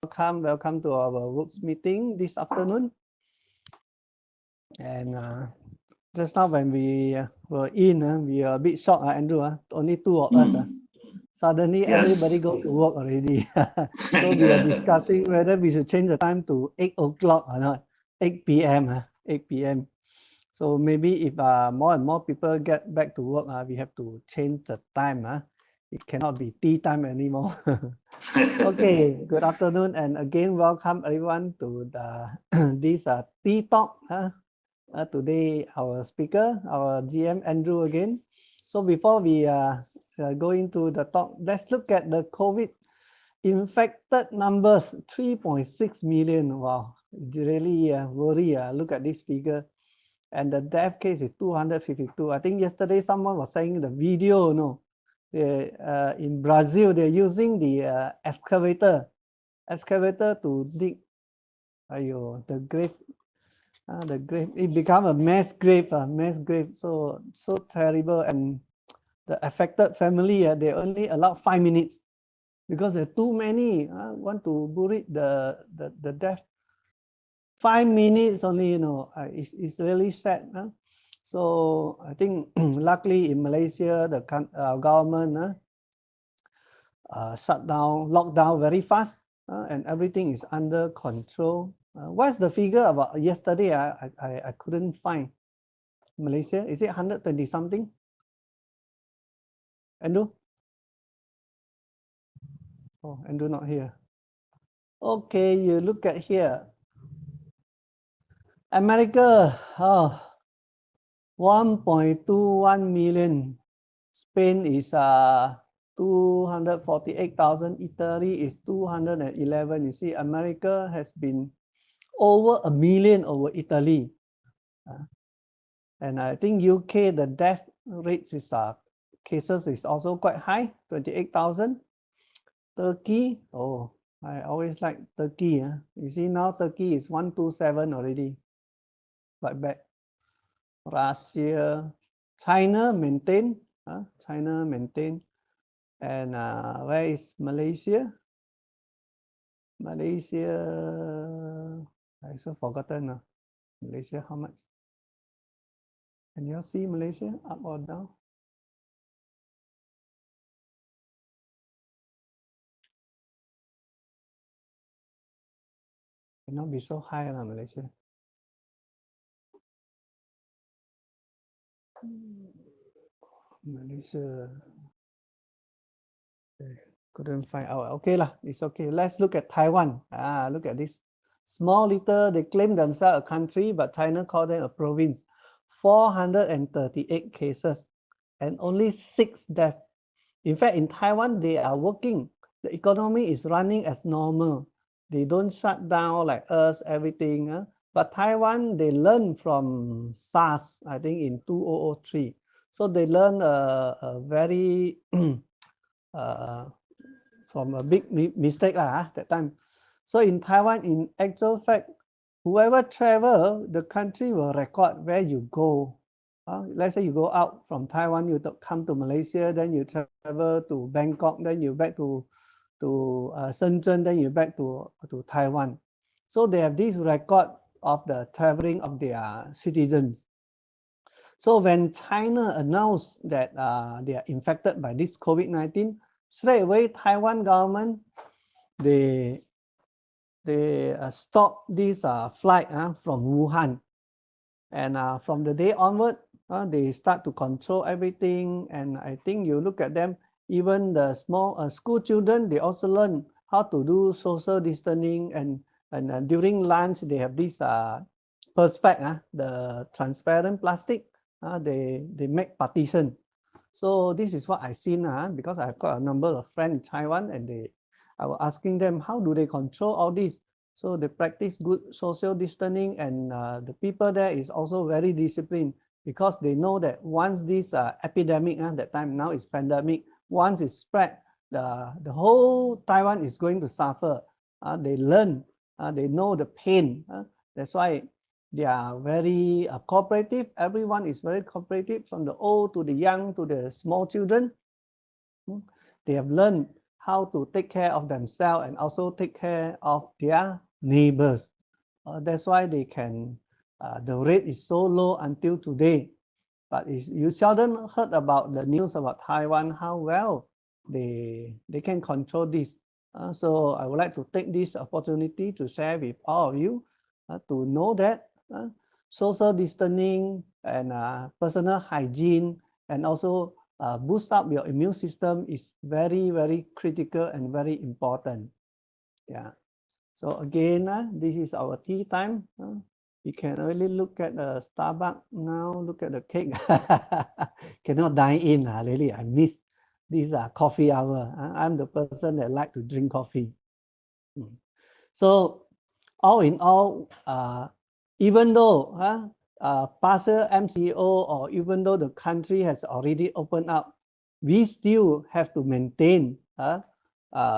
welcome to our works meeting this afternoon. And just now when we were in, we are a bit shocked, Andrew. Only two of us. Suddenly, everybody go to work already. So we are discussing whether we should change the time to 8 o'clock or not. 8 p.m. 8 p.m. So maybe if more and more people get back to work, we have to change the time. It cannot be tea time anymore. Okay, good afternoon, and again welcome everyone to the this tea talk. Today our speaker, our GM Andrew again. So before we go into the talk, let's look at the COVID infected numbers. 3.6 million. Wow, really worry. Look at this figure. And the death case is 252. I think yesterday someone was saying the video, no, in Brazil they're using the excavator to dig the grave. The grave, it become a mass grave. So terrible. And the affected family, they only allow 5 minutes because there are too many want to bury the death. 5 minutes only, it's really sad. So I think luckily in Malaysia, the government shut down, locked down very fast, and everything is under control. What's the figure about yesterday? I couldn't find. Malaysia, is it 120 something? Andrew? Oh, Andrew not here. Okay, you look at here. America, 1.21 million. Spain is 248,000. Italy is 211. You see, America has been over 1 million over Italy. And I think UK, the death rates is cases is also quite high, 28,000. Turkey, oh, I always like Turkey. You see now Turkey is 127 already. Quite bad. Russia, China maintain. China maintain. And where is Malaysia? Malaysia, I also forgotten. Malaysia, how much? Can you see Malaysia up or down? Cannot be so high, Malaysia. Malaysia. Couldn't find out. Okay lah, it's okay. Let's look at Taiwan. Look at this small little. They claim themselves a country, but China called them a province. 438 cases and only 6 deaths. In fact, in Taiwan, they are working. The economy is running as normal. They don't shut down like us, everything. But Taiwan, they learn from SARS, I think in 2003. So they learn a very from a big mistake that time. So in Taiwan, in actual fact, whoever travel, the country will record where you go. Let's say you go out from Taiwan, you come to Malaysia, then you travel to Bangkok, then you back to Shenzhen, then you back to Taiwan. So they have this record of the traveling of their citizens. So when China announced that they are infected by this COVID-19, straight away Taiwan government they stop this flight from Wuhan, and from the day onward they start to control everything. And I think you look at them, even the small school children, they also learn how to do social distancing, and during lunch they have this perspex, the transparent plastic, they make partition. So this is what I've seen, because I've got a number of friends in Taiwan, and I was asking them how do they control all this. So they practice good social distancing, and the people there is also very disciplined, because they know that once this epidemic, that time now is pandemic, once it's spread, the whole Taiwan is going to suffer. They learn, they know the pain. That's why they are very cooperative. Everyone is very cooperative, from the old to the young to the small children. They have learned how to take care of themselves and also take care of their neighbors. That's why they can, the rate is so low until today. But you seldom heard about the news about Taiwan, how well they can control this. So I would like to take this opportunity to share with all of you to know that social distancing and personal hygiene and also boost up your immune system is very, very critical and very important. Yeah. So again, this is our tea time. You can really look at the Starbucks now. Look at the cake. Cannot dine in. Really, I miss this coffee hour. I'm the person that like to drink coffee. So all in all, even though partial MCO or even though the country has already opened up, we still have to maintain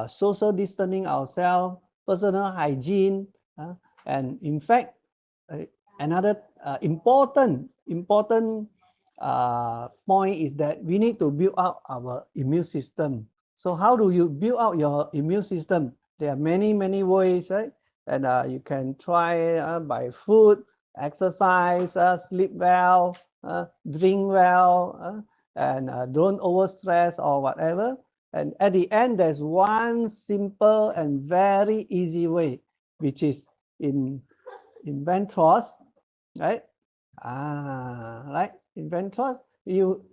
social distancing ourselves, personal hygiene, and in fact, another important point is that we need to build up our immune system. So how do you build out your immune system? There are many ways, right? And you can try by food, exercise, sleep well, drink well, and don't overstress or whatever. And at the end, there's one simple and very easy way, which is in Vantros, right? Right. In Vantros, you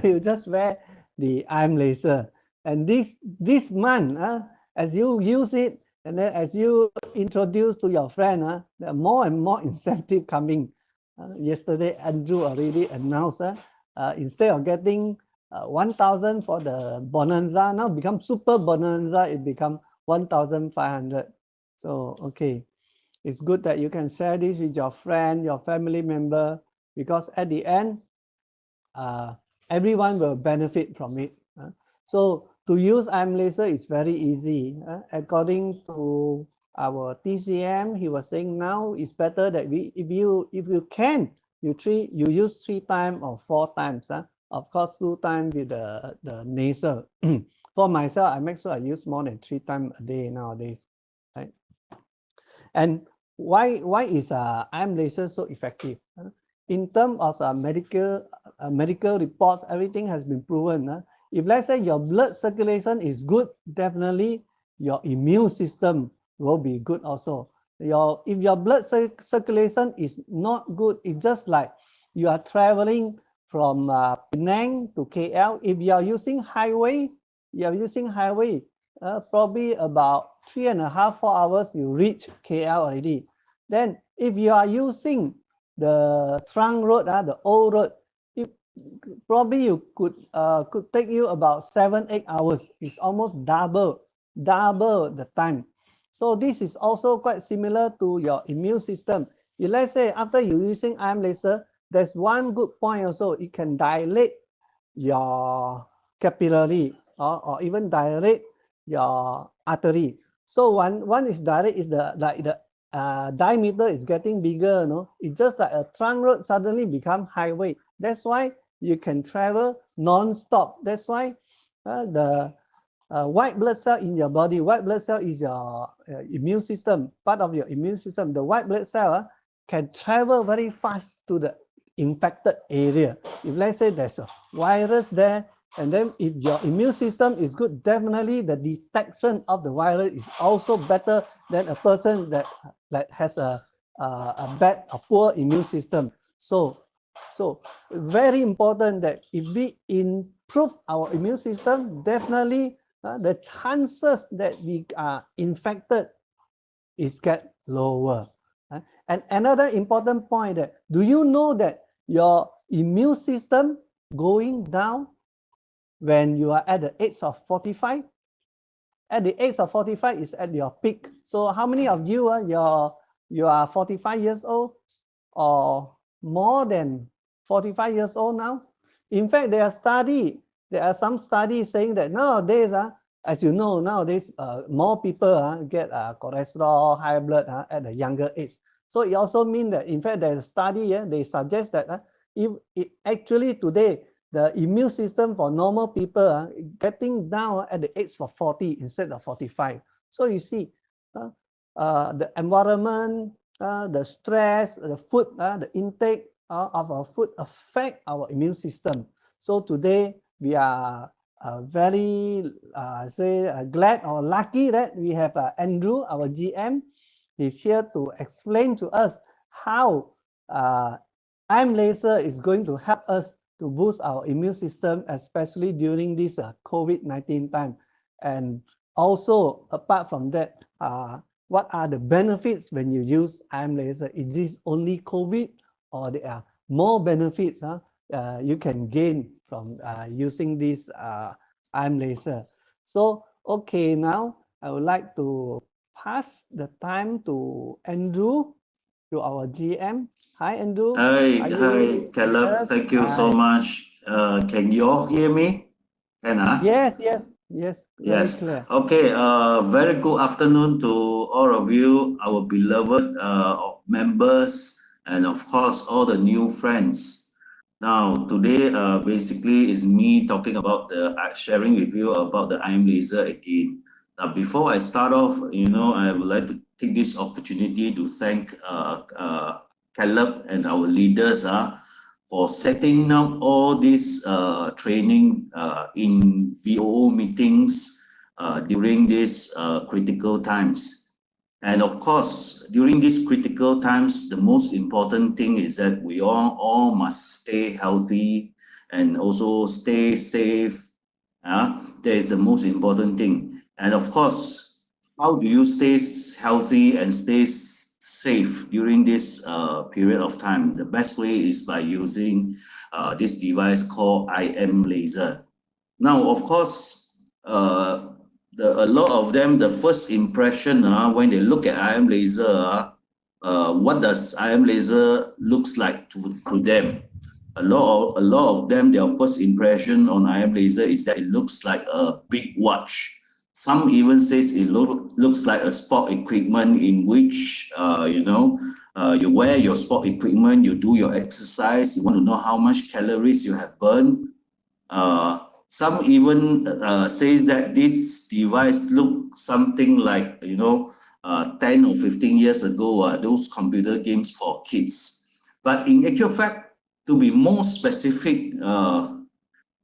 you just wear the arm laser, and this month, as you use it, and then as you introduce to your friend, there are more and more incentive coming. Yesterday, Andrew already announced instead of getting 1,000 for the bonanza, now become super bonanza. It become 1,500. So okay. It's good that you can share this with your friend, your family member, because at the end, everyone will benefit from it. So to use IM laser is very easy. According to our TCM, he was saying now it's better that if you can, you use 3 times or 4 times. Of course, 2 times with the nasal. For myself, I make sure I use more than 3 times a day nowadays. Right? And why is IM laser so effective? In terms of medical reports, everything has been proven. If let's say your blood circulation is good, definitely your immune system will be good also. If your blood circulation is not good, it's just like you are traveling from Penang to KL. If you are using highway, probably about 3.5 to 4 hours you reach KL already. Then if you are using the trunk road, the old road, probably you could take you about 7 to 8 hours. It's almost double the time. So this is also quite similar to your immune system. If let's say after you using IM laser, there's one good point also. It can dilate your capillary or even dilate your artery. So one is dilate is the diameter is getting bigger. It's just like a trunk road suddenly become highway. That's why you can travel non-stop. That's why the white blood cell in your body, white blood cell is your immune system, part of your immune system. The white blood cell can travel very fast to the infected area. If let's say there's a virus there, and then if your immune system is good, definitely the detection of the virus is also better than a person that has a poor immune system. So very important that if we improve our immune system, definitely the chances that we are infected is get lower. And another important point that, do you know that your immune system going down when you are at the age of 45? At the age of 45 is at your peak. So how many of you you are 45 years old or more than 45 years old now? In fact, there are some studies saying that nowadays, as you know, nowadays more people get cholesterol, high blood at a younger age. So it also means that, in fact, there's a study they suggest that if actually today the immune system for normal people getting down at the age of 40 instead of 45. So you see, the environment, the stress, the food, the intake of our food affect our immune system. So today we are very glad or lucky that we have Andrew, our GM. He's here to explain to us how IM laser is going to help us to boost our immune system, especially during this COVID-19 time. And also, apart from that, what are the benefits when you use IM laser? Is this only COVID, or there are more benefits you can gain from using this IM laser? So, okay, now I would like to pass the time to Andrew, to our GM. Hi, Andrew. Hi, Caleb. Thank you so much. Can you all hear me? Yes. Very Yes. clear. Okay. Very good afternoon to all of you, our beloved members, and of course all the new friends. Now today, basically, is me talking about sharing with you about the IM laser again. Now, before I start off, I would like to take this opportunity to thank Caleb and our leaders for setting up all this training in VOO meetings during these critical times. And of course, during these critical times, the most important thing is that we all must stay healthy and also stay safe. That is the most important thing. And of course, how do you stay healthy and stay safe during this period of time? The best way is by using this device called IM laser. Now, of course, a lot of them, the first impression when they look at IM laser, what does IM laser looks like to them? A lot of them, their first impression on IM laser is that it looks like a big watch. Some even says it looks like a sport equipment in which you wear your sport equipment, you do your exercise, you want to know how much calories you have burned. Some even says that this device look something like 10 or 15 years ago, those computer games for kids. But in actual fact, to be more specific,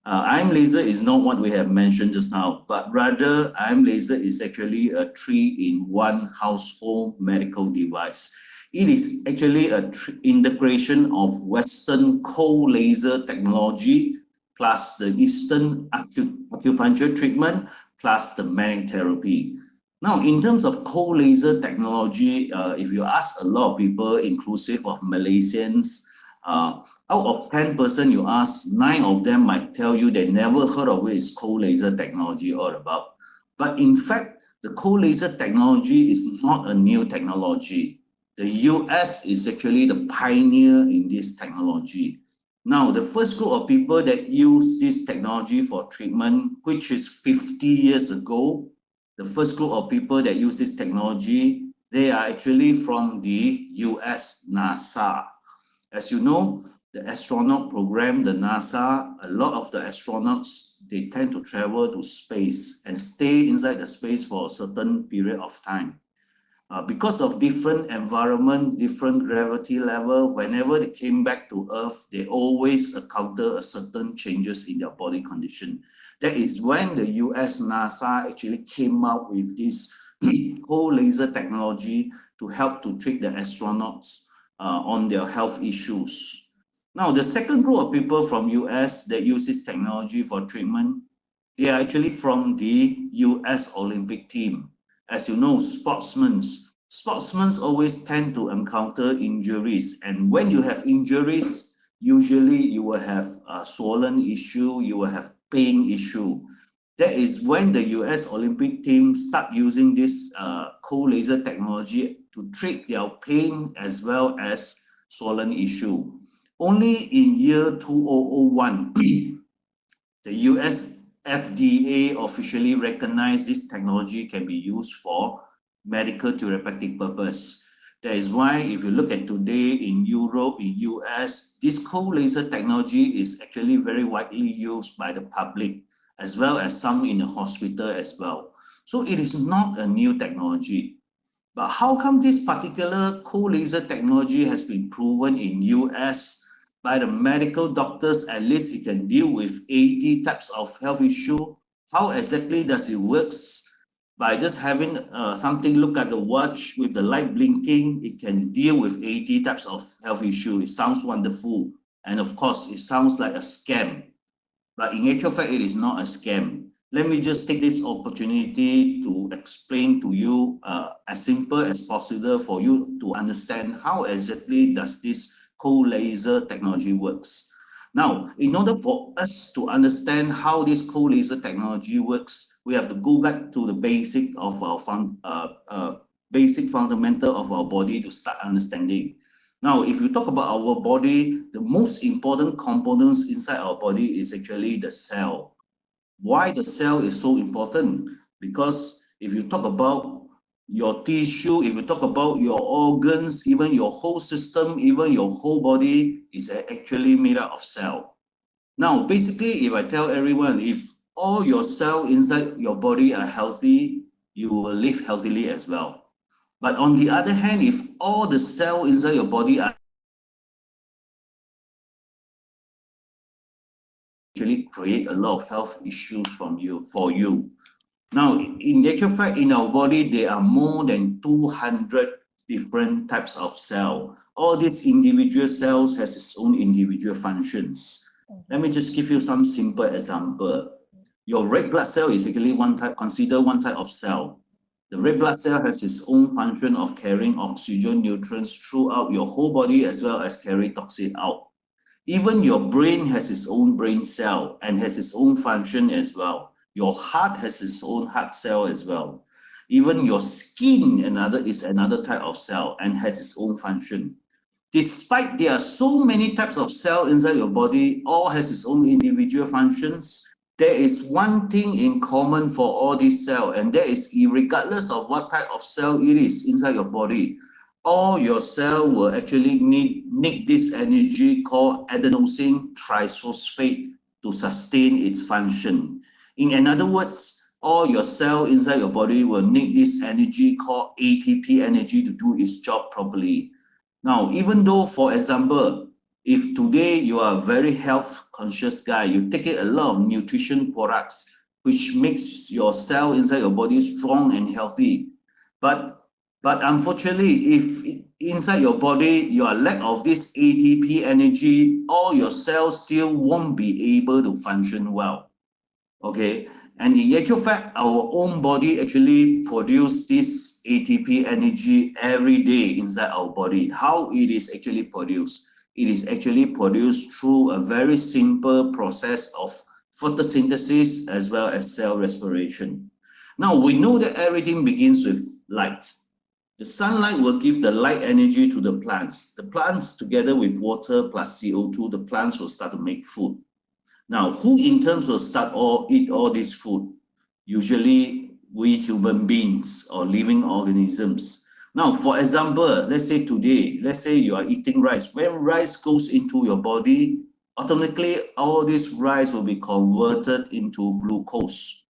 IM laser is not what we have mentioned just now, but rather IM laser is actually a 3-in-1 household medical device. It is actually an integration of Western cold laser technology plus the Eastern acupuncture treatment plus the magnetic therapy. Now, in terms of cold laser technology, if you ask a lot of people, inclusive of Malaysians, out of 10 person you ask, 9 of them might tell you they never heard of it is cold laser technology all about. But in fact, the cold laser technology is not a new technology. The US is actually the pioneer in this technology. Now, the first group of people that use this technology for treatment, which is 50 years ago, the first group of people that use this technology, they are actually from the US NASA. As you know, the astronaut program, the NASA, a lot of the astronauts, they tend to travel to space and stay inside the space for a certain period of time. Because of different environment, different gravity level, whenever they came back to Earth, they always encounter a certain changes in their body condition. That is when the US NASA actually came out with this whole laser technology to help to treat the astronauts on their health issues. Now, the second group of people from US that use this technology for treatment, they are actually from the US Olympic team. As you know, sportsmen always tend to encounter injuries. And when you have injuries, usually you will have a swollen issue, you will have pain issue. That is when the US Olympic team start using this cold laser technology to treat their pain as well as swollen issue. Only in year 2001, the US FDA officially recognized this technology can be used for medical therapeutic purpose. That is why if you look at today in Europe, in US, this cold laser technology is actually very widely used by the public, as well as some in the hospital as well. So it is not a new technology. But how come this particular cold laser technology has been proven in US by the medical doctors? At least it can deal with 80 types of health issue. How exactly does it works? By just having something look like a watch with the light blinking, it can deal with 80 types of health issue. It sounds wonderful. And of course, it sounds like a scam. But in actual fact, it is not a scam. Let me just take this opportunity to explain to you as simple as possible for you to understand how exactly does this cold laser technology works. Now, in order for us to understand how this cold laser technology works, we have to go back to the basic of our basic fundamental of our body to start understanding. Now, if you talk about our body, the most important components inside our body is actually the cell. Why the cell is so important? Because if you talk about your tissue, if you talk about your organs, even your whole system, even your whole body is actually made up of cell. Now, basically, if I tell everyone, if all your cells inside your body are healthy, you will live healthily as well. But on the other hand, if all the cells inside your body are actually create a lot of health issues for you. Now, in actual fact, in our body, there are more than 200 different types of cells. All these individual cells has its own individual functions. Let me just give you some simple example. Your red blood cell is actually considered one type of cell. The red blood cell has its own function of carrying oxygen, nutrients throughout your whole body as well as carry toxin out. Even your brain has its own brain cell and has its own function as well. Your heart has its own heart cell as well. Even your skin is another type of cell and has its own function. Despite there are so many types of cells inside your body, all has its own individual functions, there is one thing in common for all these cells, and that is regardless of what type of cell it is inside your body, all your cells will actually need this energy called adenosine triphosphate to sustain its function. In other words, all your cells inside your body will need this energy called ATP energy to do its job properly. Now, even though, for example, if today you are a very health conscious guy, you take a lot of nutrition products, which makes your cell inside your body strong and healthy. But unfortunately, if inside your body you are lack of this ATP energy, all your cells still won't be able to function well. Okay, and in actual fact, our own body actually produce this ATP energy every day inside our body. How it is actually produced? It is actually produced through a very simple process of photosynthesis as well as cell respiration. Now, we know that everything begins with light. The sunlight will give the light energy to the plants. The plants, together with water plus CO2, the plants will start to make food. Now, who in turn will start or eat all this food? Usually, we human beings or living organisms. Now, for example, let's say today, let's say you are eating rice. When rice goes into your body, automatically all this rice will be converted into glucose.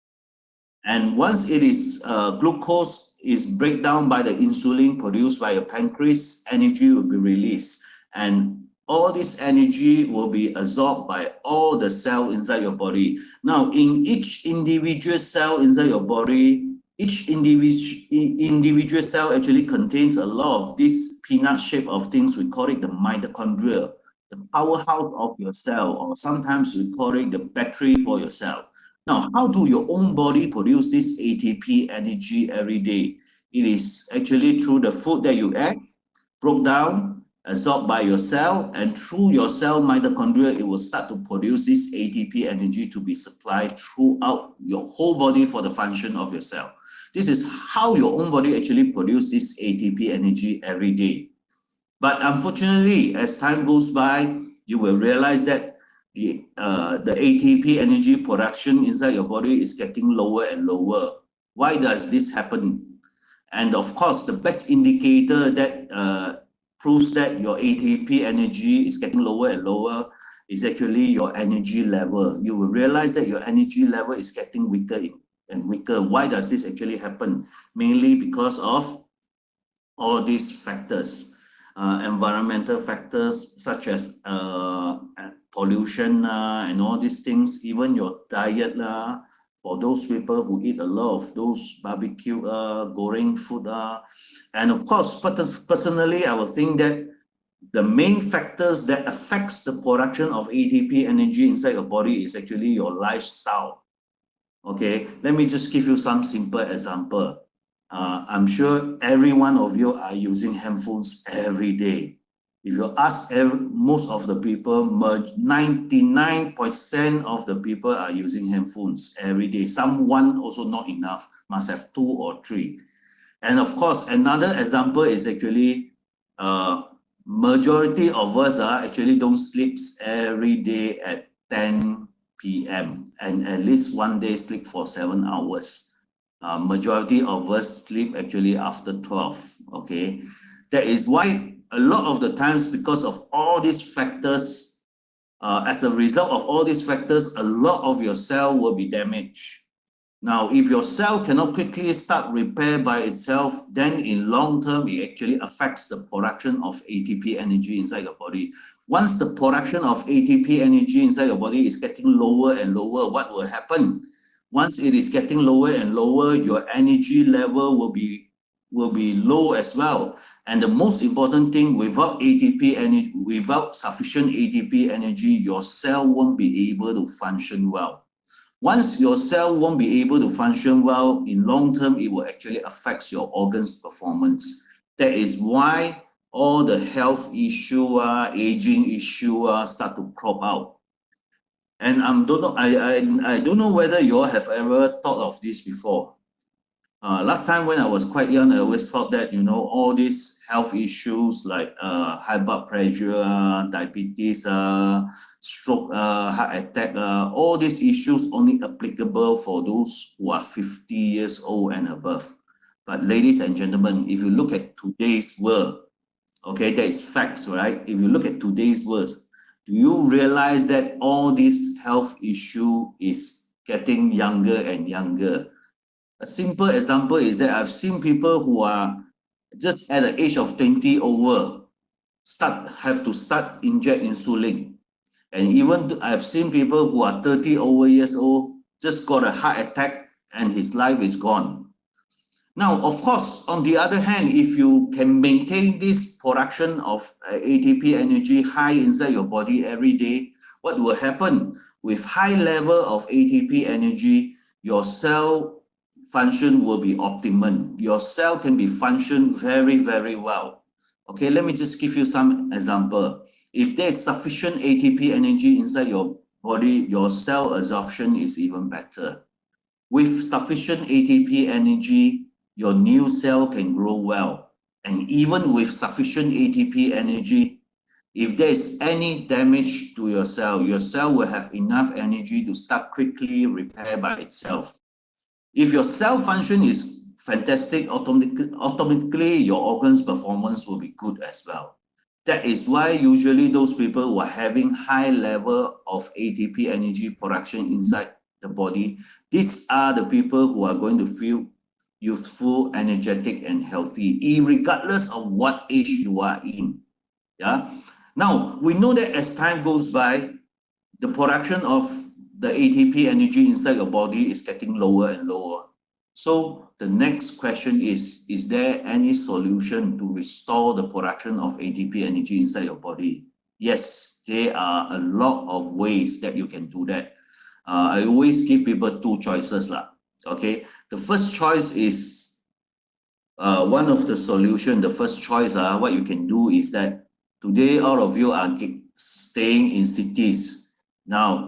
And once it is glucose is break down by the insulin produced by your pancreas, energy will be released. And all this energy will be absorbed by all the cells inside your body. Now, in each individual cell inside your body, each individual cell actually contains a lot of this peanut shape of things. We call it the mitochondria, the powerhouse of your cell, or sometimes we call it the battery for your cell. Now, how do your own body produce this ATP energy every day? It is actually through the food that you eat, broke down, absorbed by your cell, and through your cell mitochondria, it will start to produce this ATP energy to be supplied throughout your whole body for the function of your cell. This is how your own body actually produces this ATP energy every day. But unfortunately, as time goes by, you will realize that the ATP energy production inside your body is getting lower and lower. Why does this happen? And of course, the best indicator that proves that your ATP energy is getting lower and lower is actually your energy level. You will realize that your energy level is getting weaker and weaker. Why does this actually happen? Mainly because of all these factors, environmental factors such as pollution and all these things, even your diet for those people who eat a lot of those barbecue goreng food and of course, personally, I will think that the main factors that affects the production of ATP energy inside your body is actually your lifestyle. Okay, let me just give you some simple example. I'm sure every one of you are using handphones every day. If you ask most of the people, 99% of the people are using handphones every day. Someone also not enough, must have 2 or 3. And of course, another example is actually majority of us actually don't sleep every day at 10 p.m. and at least one day sleep for 7 hours. Majority of us sleep actually after 12. Okay, that is why a lot of the times, because of all these factors, as a result of all these factors, a lot of your cell will be damaged. Now, if your cell cannot quickly start repair by itself, then in long term, it actually affects the production of ATP energy inside your body. Once the production of ATP energy inside your body is getting lower and lower, what will happen? Once it is getting lower and lower, your energy level will be low as well. And the most important thing, without ATP energy, without sufficient ATP energy, your cell won't be able to function well. Once your cell won't be able to function well, in long term, it will actually affect your organs' performance. That is why all the health issue, aging issue start to crop out. And I don't know whether you all have ever thought of this before. Last time when I was quite young, I always thought that, you know, all these health issues like high blood pressure, diabetes, stroke, heart attack, all these issues only applicable for those who are 50 years old and above. But ladies and gentlemen, if you look at today's world, okay, that is facts, right? If you look at today's world, do you realize that all this health issue is getting younger and younger? A simple example is that I've seen people who are just at the age of 20 over have to start inject insulin. And even I've seen people who are 30 over years old just got a heart attack and his life is gone. Now, of course, on the other hand, if you can maintain this production of ATP energy high inside your body every day, what will happen? With high level of ATP energy, your cell function will be optimum. Your cell can be functioned very, very well. Okay, let me just give you some example. If there's sufficient ATP energy inside your body, your cell absorption is even better. With sufficient ATP energy, your new cell can grow well. And even with sufficient ATP energy, if there is any damage to your cell will have enough energy to start quickly repair by itself. If your cell function is fantastic, automatically your organs performance will be good as well. That is why usually those people who are having high level of ATP energy production inside the body, these are the people who are going to feel youthful, energetic, and healthy, irregardless of what age you are in. Yeah. Now, we know that as time goes by, the production of the ATP energy inside your body is getting lower and lower. So the next question is there any solution to restore the production of ATP energy inside your body? Yes, there are a lot of ways that you can do that. I always give people 2 choices. Okay, the first choice is one of the solution. The first choice, what you can do is that today all of you are staying in cities. Now,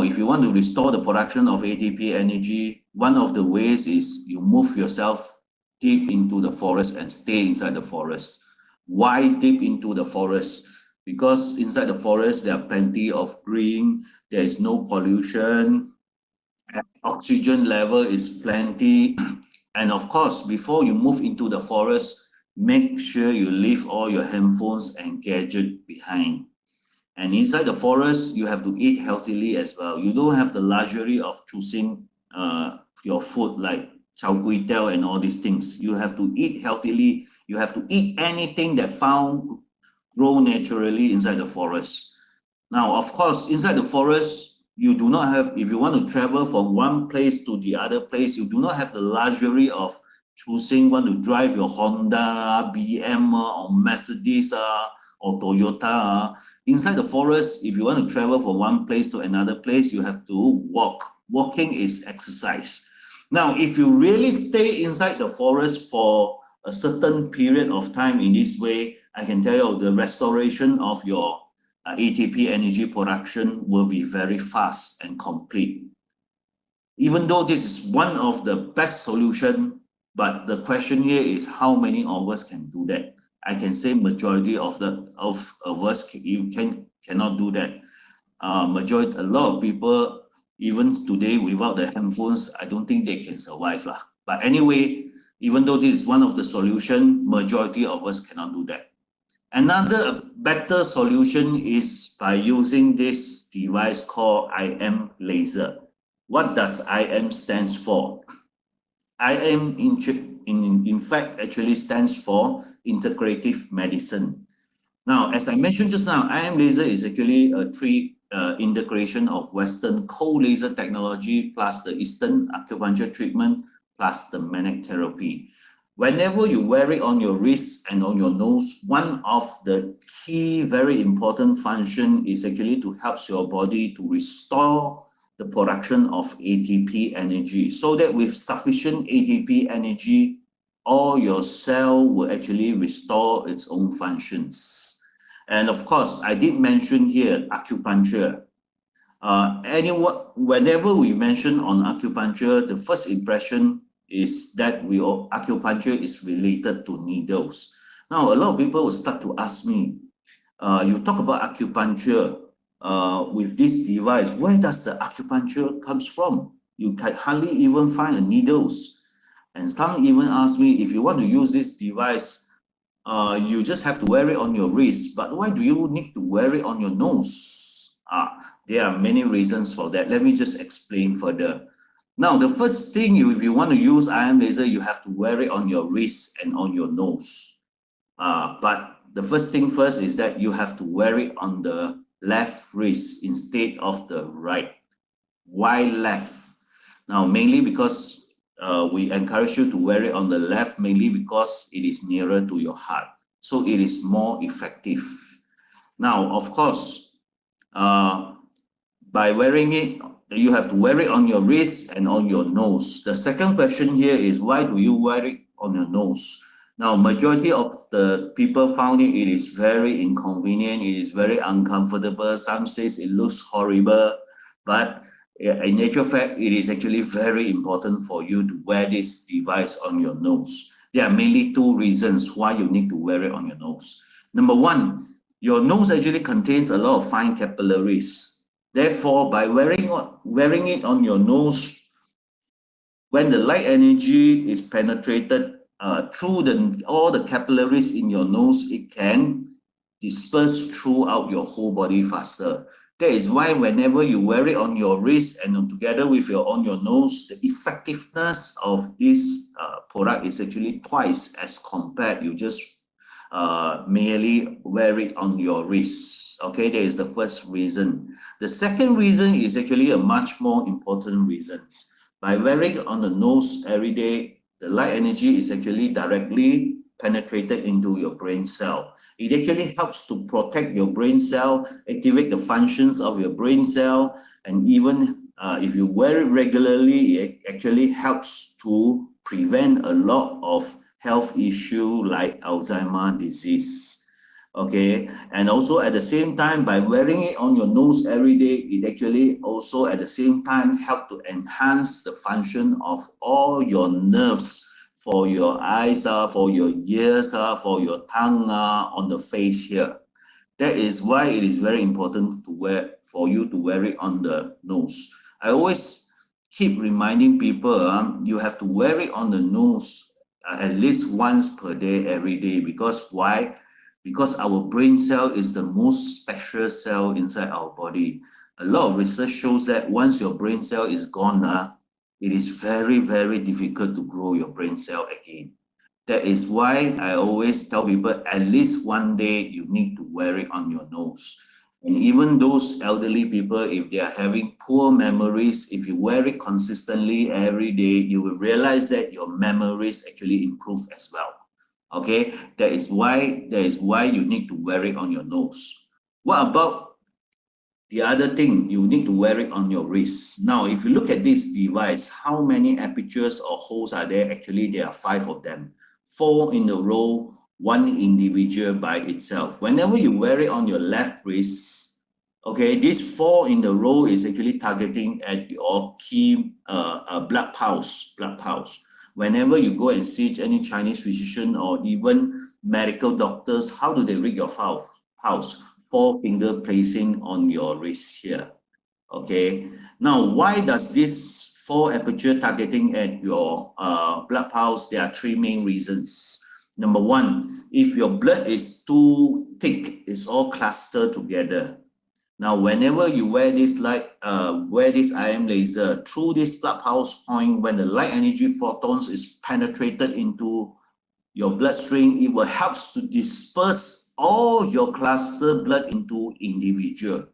if you want to restore the production of ATP energy, one of the ways is you move yourself deep into the forest and stay inside the forest. Why deep into the forest? Because inside the forest, there are plenty of green, there is no pollution, oxygen level is plenty, And of course, before you move into the forest, make sure you leave all your handphones and gadgets behind. And inside the forest, you have to eat healthily as well. You don't have the luxury of choosing your food like chao gui teo and all these things. You have to eat healthily. You have to eat anything that found grow naturally inside the forest. Now, of course, inside the forest, you do not have, if you want to travel from one place to the other place, you do not have the luxury of choosing want to drive your Honda, BM, or Mercedes, or Toyota. Inside the forest, if you want to travel from one place to another place, you have to walk. Walking is exercise. Now, if you really stay inside the forest for a certain period of time in this way, I can tell you the restoration of your ATP energy production will be very fast and complete. Even though this is one of the best solution, but the question here is how many of us can do that? I can say majority of us cannot do that. A lot of people, even today without the handphones, I don't think they can survive lah. But anyway, even though this is one of the solution, majority of us cannot do that. Another better solution is by using this device called IM laser. What does IM stands for? IM in fact actually stands for integrative medicine. Now, as I mentioned just now, IM laser is actually a integration of Western cold laser technology plus the Eastern acupuncture treatment plus the magnetic therapy. Whenever you wear it on your wrist and on your nose, one of the key very important function is actually to help your body to restore the production of ATP energy, so that with sufficient ATP energy, all your cell will actually restore its own functions. And of course, I did mention here acupuncture. Whenever we mention on acupuncture, the first impression is that acupuncture is related to needles. Now, a lot of people will start to ask me, you talk about acupuncture with this device, where does the acupuncture comes from? You can hardly even find needles. And some even ask me, if you want to use this device, you just have to wear it on your wrist, but why do you need to wear it on your nose? There are many reasons for that. Let me just explain further. Now, the first thing, if you want to use IM laser, you have to wear it on your wrist and on your nose. But the first thing first is that you have to wear it on the left wrist instead of the right. Why left? Now, mainly because we encourage you to wear it on the left, mainly because it is nearer to your heart. So it is more effective. Now, of course, by wearing it, you have to wear it on your wrist and on your nose. The second question here is, why do you wear it on your nose? Now, majority of the people found it is very inconvenient, it is very uncomfortable. Some says it looks horrible, but in actual fact, it is actually very important for you to wear this device on your nose. There are mainly two reasons why you need to wear it on your nose. Number one, your nose actually contains a lot of fine capillaries. Therefore, by wearing it on your nose, when the light energy is penetrated through all the capillaries in your nose, it can disperse throughout your whole body faster. That is why whenever you wear it on your wrist and together with on your nose, the effectiveness of this product is actually twice as compared you just merely wear it on your wrist. Okay, that is the first reason. The second reason is actually a much more important reason. By wearing it on the nose every day, the light energy is actually directly penetrated into your brain cell. It actually helps to protect your brain cell, activate the functions of your brain cell, and even if you wear it regularly, it actually helps to prevent a lot of health issue like Alzheimer's disease. Okay, and also at the same time, by wearing it on your nose every day, it actually also at the same time help to enhance the function of all your nerves for your eyes, for your ears, for your tongue, on the face here. That is why it is very important to for you to wear it on the nose. I always keep reminding people, you have to wear it on the nose at least once per day, every day. Because why? Because our brain cell is the most special cell inside our body. A lot of research shows that once your brain cell is gone, it is very, very difficult to grow your brain cell again. That is why I always tell people at least one day you need to wear it on your nose. And even those elderly people, if they are having poor memories, if you wear it consistently every day, you will realize that your memories actually improve as well. Okay, that is why you need to wear it on your nose. What about the other thing? You need to wear it on your wrist. Now, if you look at this device, how many apertures or holes are there? Actually, there are 5 of them. 4 in a row, 1 individual by itself. Whenever you wear it on your left wrist, okay, this 4 in the row is actually targeting at your key blood pulse. Whenever you go and see any Chinese physician or even medical doctors, how do they read your pulse? 4 finger placing on your wrist here. Okay, now why does this 4 aperture targeting at your blood pulse? There are 3 main reasons. Number 1, if your blood is too thick, it's all clustered together. Now, whenever you wear this IM laser, through this blood pulse point, when the light energy photons is penetrated into your bloodstream, it will help to disperse all your cluster blood into individual.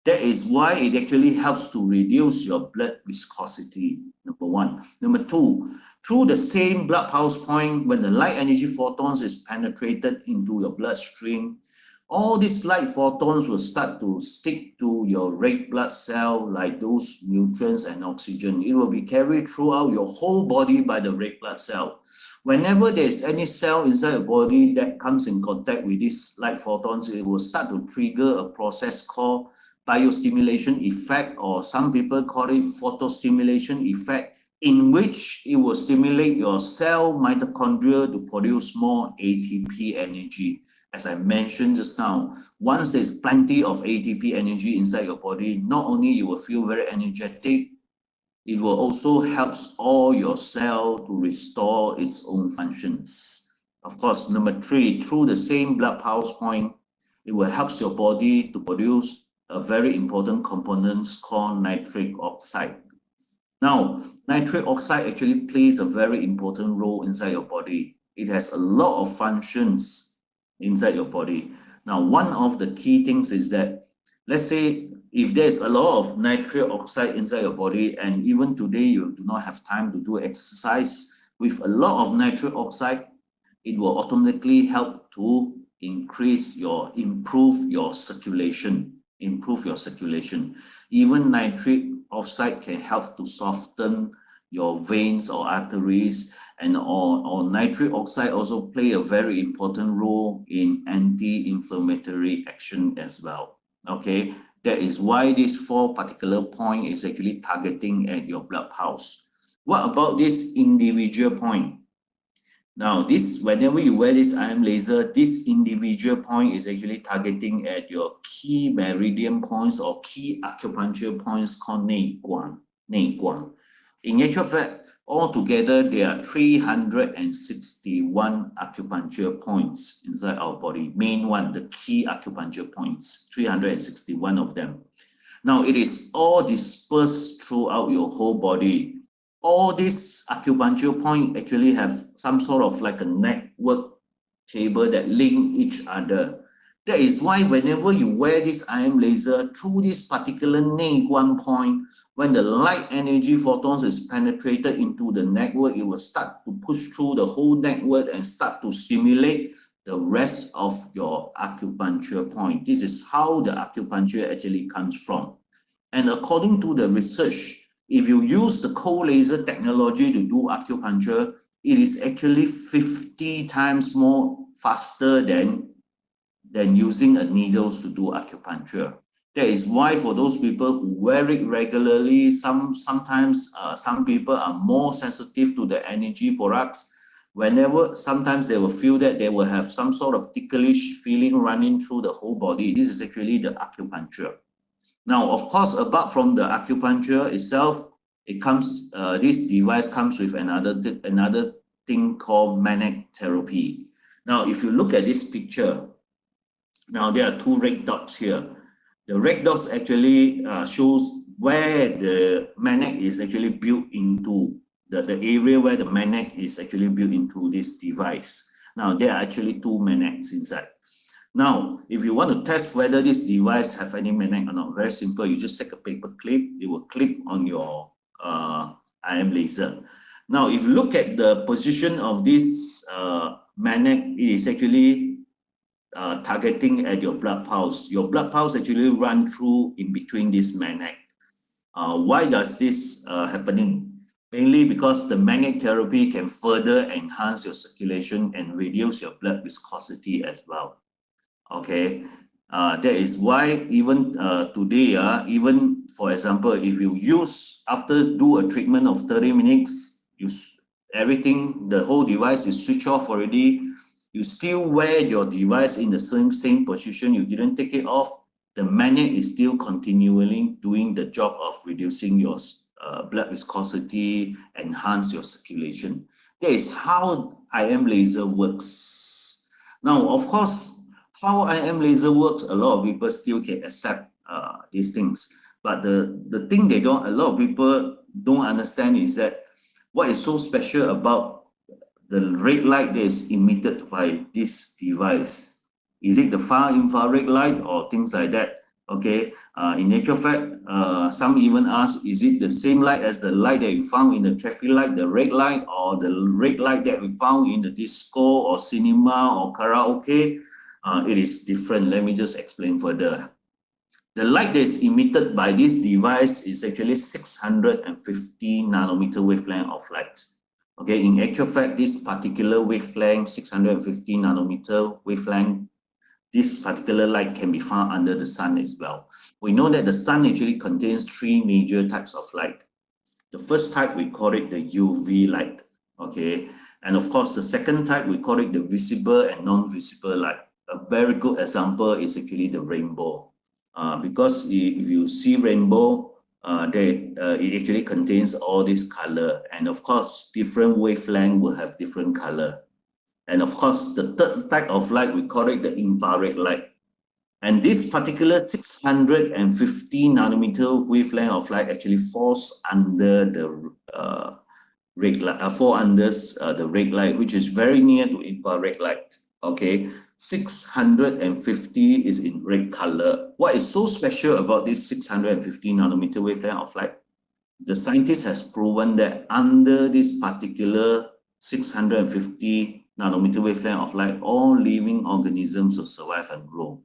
That is why it actually helps to reduce your blood viscosity, number 1. Number 2, through the same blood pulse point, when the light energy photons is penetrated into your bloodstream, all these light photons will start to stick to your red blood cell like those nutrients and oxygen. It will be carried throughout your whole body by the red blood cell. Whenever there's any cell inside the body that comes in contact with these light photons, it will start to trigger a process called biostimulation effect, or some people call it photostimulation effect, in which it will stimulate your cell mitochondria to produce more ATP energy. As I mentioned just now, once there's plenty of ATP energy inside your body, not only you will feel very energetic, it will also help all your cell to restore its own functions. Of course, number 3, through the same blood pulse point, it will help your body to produce a very important component called nitric oxide. Now, nitric oxide actually plays a very important role inside your body. It has a lot of functions inside your body. Now, one of the key things is that, let's say, if there's a lot of nitric oxide inside your body, and even today you do not have time to do exercise, with a lot of nitric oxide, it will automatically help to improve your circulation. Even nitric oxide can help to soften your veins or arteries, and or nitric oxide also play a very important role in anti-inflammatory action as well. Okay, that is why this 4 particular point is actually targeting at your blood pulse. What about this individual point? Now, whenever you wear this IM laser, this individual point is actually targeting at your key meridian points or key acupuncture points called 内关. In actual fact, altogether there are 361 acupuncture points inside our body. Main one, the key acupuncture points, 361 of them. Now, it is all dispersed throughout your whole body. All these acupuncture points actually have some sort of like a network cable that link each other. That is why whenever you wear this IM laser through this particular 内关 point, when the light energy photons is penetrated into the network, it will start to push through the whole network and start to stimulate the rest of your acupuncture point. This is how the acupuncture actually comes from. And according to the research, if you use the cold laser technology to do acupuncture, it is actually 50 times more faster than using a needles to do acupuncture. That is why for those people who wear it regularly, sometimes some people are more sensitive to the energy products. Sometimes they will feel that they will have some sort of ticklish feeling running through the whole body. This is actually the acupuncture. Now, of course, apart from the acupuncture itself, it comes, this device comes with another thing called magnetic therapy. Now, if you look at this picture, now there are two red dots here. The red dots actually shows where the magnet is actually built into, the area where the magnet is actually built into this device. Now, there are actually two magnets inside. Now, if you want to test whether this device have any magnet or not, very simple. You just take a paper clip, it will clip on your IM laser. Now, if you look at the position of this magnet, it is actually targeting at your blood pulse. Your blood pulse actually run through in between this magnet. Why does this happening? Mainly because the magnetic therapy can further enhance your circulation and reduce your blood viscosity as well. Okay, that is why even today, even for example, if you use, after do a treatment of 30 minutes, everything, the whole device is switched off already, you still wear your device in the same position, you didn't take it off, the magnet is still continually doing the job of reducing your blood viscosity, enhance your circulation. That is how IM laser works. Now, of course, how IM laser works, a lot of people still can accept these things. But the thing a lot of people don't understand is that what is so special about the red light that is emitted by this device. Is it the far infrared light or things like that? Okay, in actual fact, some even ask, is it the same light as the light that you found in the traffic light, the red light, or the red light that we found in the disco or cinema or karaoke? It is different. Let me just explain further. The light that is emitted by this device is actually 650 nanometer wavelength of light. Okay, in actual fact, this particular wavelength, 650 nanometer wavelength, this particular light can be found under the sun as well. We know that the sun actually contains three major types of light. The first type, we call it the UV light. Okay, and of course, the second type, we call it the visible and non-visible light. A very good example is actually the rainbow. Because if you see rainbow, it actually contains all this color, and of course different wavelength will have different color. And of course the third type of light, we call it the infrared light, and this particular 650 nanometer wavelength of light actually falls under the red light, the red light, which is very near to infrared light. Okay, 650 is in red color. What is so special about this 650 nanometer wavelength of light? The scientist has proven that under this particular 650 nanometer wavelength of light, all living organisms will survive and grow.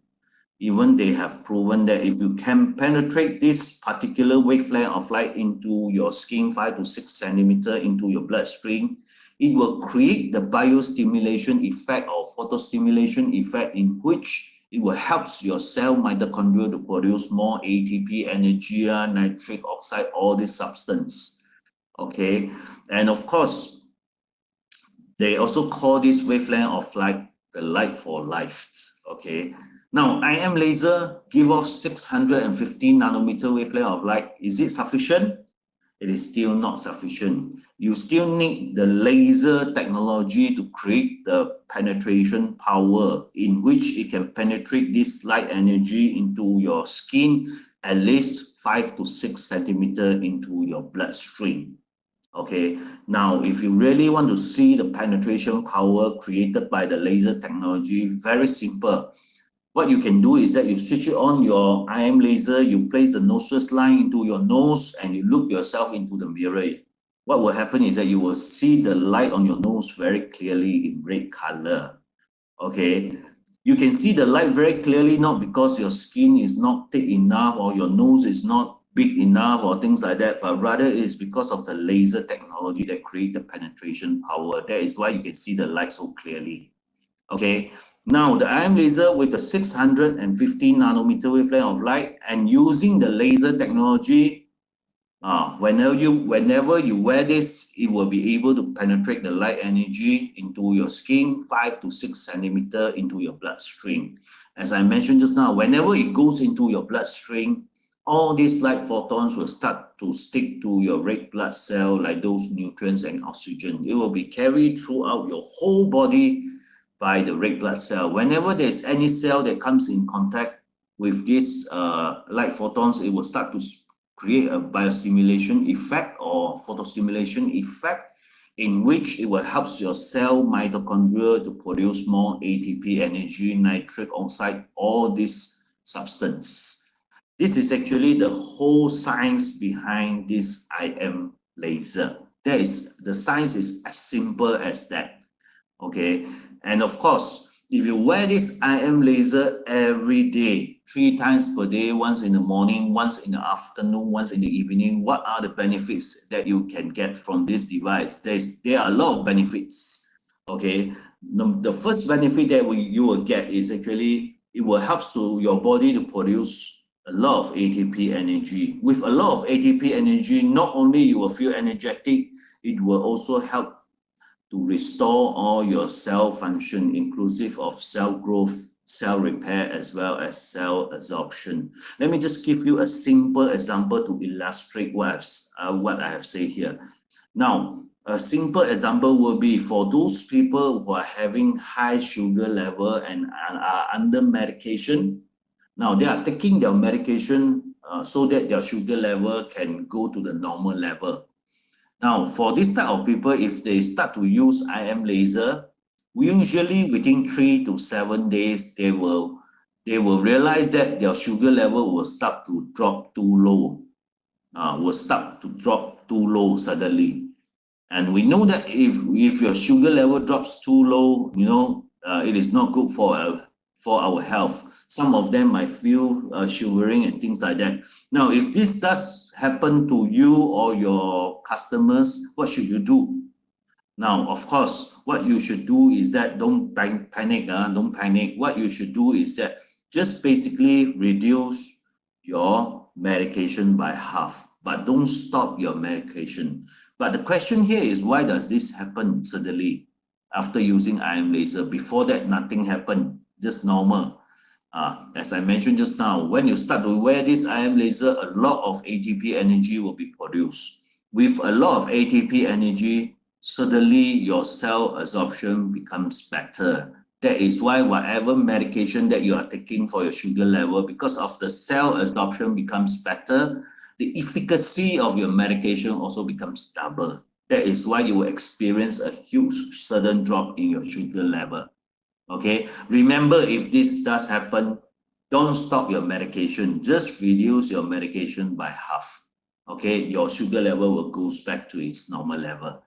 Even they have proven that if you can penetrate this particular wavelength of light into your skin, 5 to 6 centimeter into your bloodstream, it will create the biostimulation effect or photostimulation effect, in which it will help your cell mitochondria to produce more ATP, energy, nitric oxide, all this substance. Okay, and of course, they also call this wavelength of light the light for life. Okay, now IM laser give off 650 nanometer wavelength of light. Is it sufficient? It is still not sufficient. You still need the laser technology to create the penetration power, in which it can penetrate this light energy into your skin at least 5 to 6 centimeter into your bloodstream. Okay, now if you really want to see the penetration power created by the laser technology, very simple. What you can do is that you switch it on your IM laser, you place the nostrils line into your nose, and you look yourself into the mirror. What will happen is that you will see the light on your nose very clearly in red color. Okay, you can see the light very clearly, not because your skin is not thick enough or your nose is not big enough or things like that, but rather it is because of the laser technology that creates the penetration power. That is why you can see the light so clearly. Okay, now the IM laser with the 650 nanometer wavelength of light, and using the laser technology, whenever you wear this, it will be able to penetrate the light energy into your skin 5 to 6 centimeter into your bloodstream. As I mentioned just now, whenever it goes into your bloodstream, all these light photons will start to stick to your red blood cell like those nutrients and oxygen. It will be carried throughout your whole body by the red blood cell. Whenever there's any cell that comes in contact with these light photons, it will start to create a biostimulation effect or photostimulation effect, in which it will help your cell mitochondria to produce more ATP energy, nitric oxide, all this substance. This is actually the whole science behind this IM laser. The science is as simple as that. Okay, and of course, if you wear this IM laser every day, 3 times per day, once in the morning, once in the afternoon, once in the evening, what are the benefits that you can get from this device? There are a lot of benefits. Okay, the first benefit that you will get is actually it will help to your body to produce a lot of ATP energy. With a lot of ATP energy, not only you will feel energetic, it will also help to restore all your cell function, inclusive of cell growth, cell repair, as well as cell absorption. Let me just give you a simple example to illustrate what I have said here. Now, a simple example will be for those people who are having high sugar level and are under medication. Now, they are taking their medication so that their sugar level can go to the normal level. Now, for this type of people, if they start to use IM laser, usually within 3 to 7 days, they will realize that their sugar level will start to drop too low, suddenly. And we know that if your sugar level drops too low, it is not good for our health. Some of them might feel shivering and things like that. Now, if this does happen to you or your customers, what should you do? Now, of course, what you should do is that don't panic. Don't panic. What you should do is that just basically reduce your medication by half, but don't stop your medication. But the question here is, why does this happen suddenly after using IM laser? Before that, nothing happened, just normal. As I mentioned just now, when you start to wear this IM laser, a lot of ATP energy will be produced. With a lot of ATP energy, suddenly your cell absorption becomes better. That is why whatever medication that you are taking for your sugar level, because of the cell absorption becomes better, the efficacy of your medication also becomes double. That is why you will experience a huge sudden drop in your sugar level. Okay, remember, if this does happen, don't stop your medication, just reduce your medication by half. Okay, your sugar level will go back to its normal level.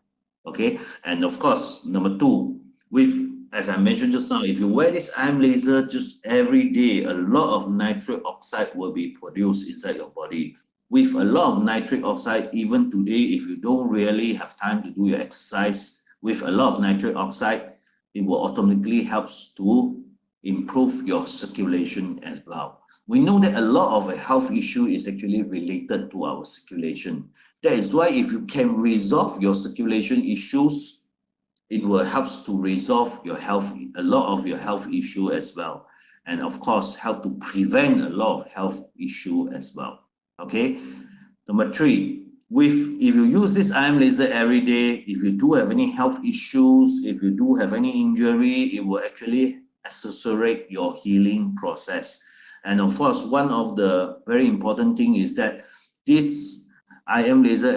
Okay, and of course, number 2, as I mentioned just now, if you wear this IM laser just every day, a lot of nitric oxide will be produced inside your body. With a lot of nitric oxide, even today, if you don't really have time to do your exercise, with a lot of nitric oxide, it will automatically help to improve your circulation as well. We know that a lot of a health issue is actually related to our circulation. That is why if you can resolve your circulation issues, it will help to resolve a lot of your health issue as well. And of course, help to prevent a lot of health issue as well. Okay. Number 3. If you use this IM laser every day, if you do have any health issues, if you do have any injury, it will actually accelerate your healing process. And of course, one of the very important thing is that this IM laser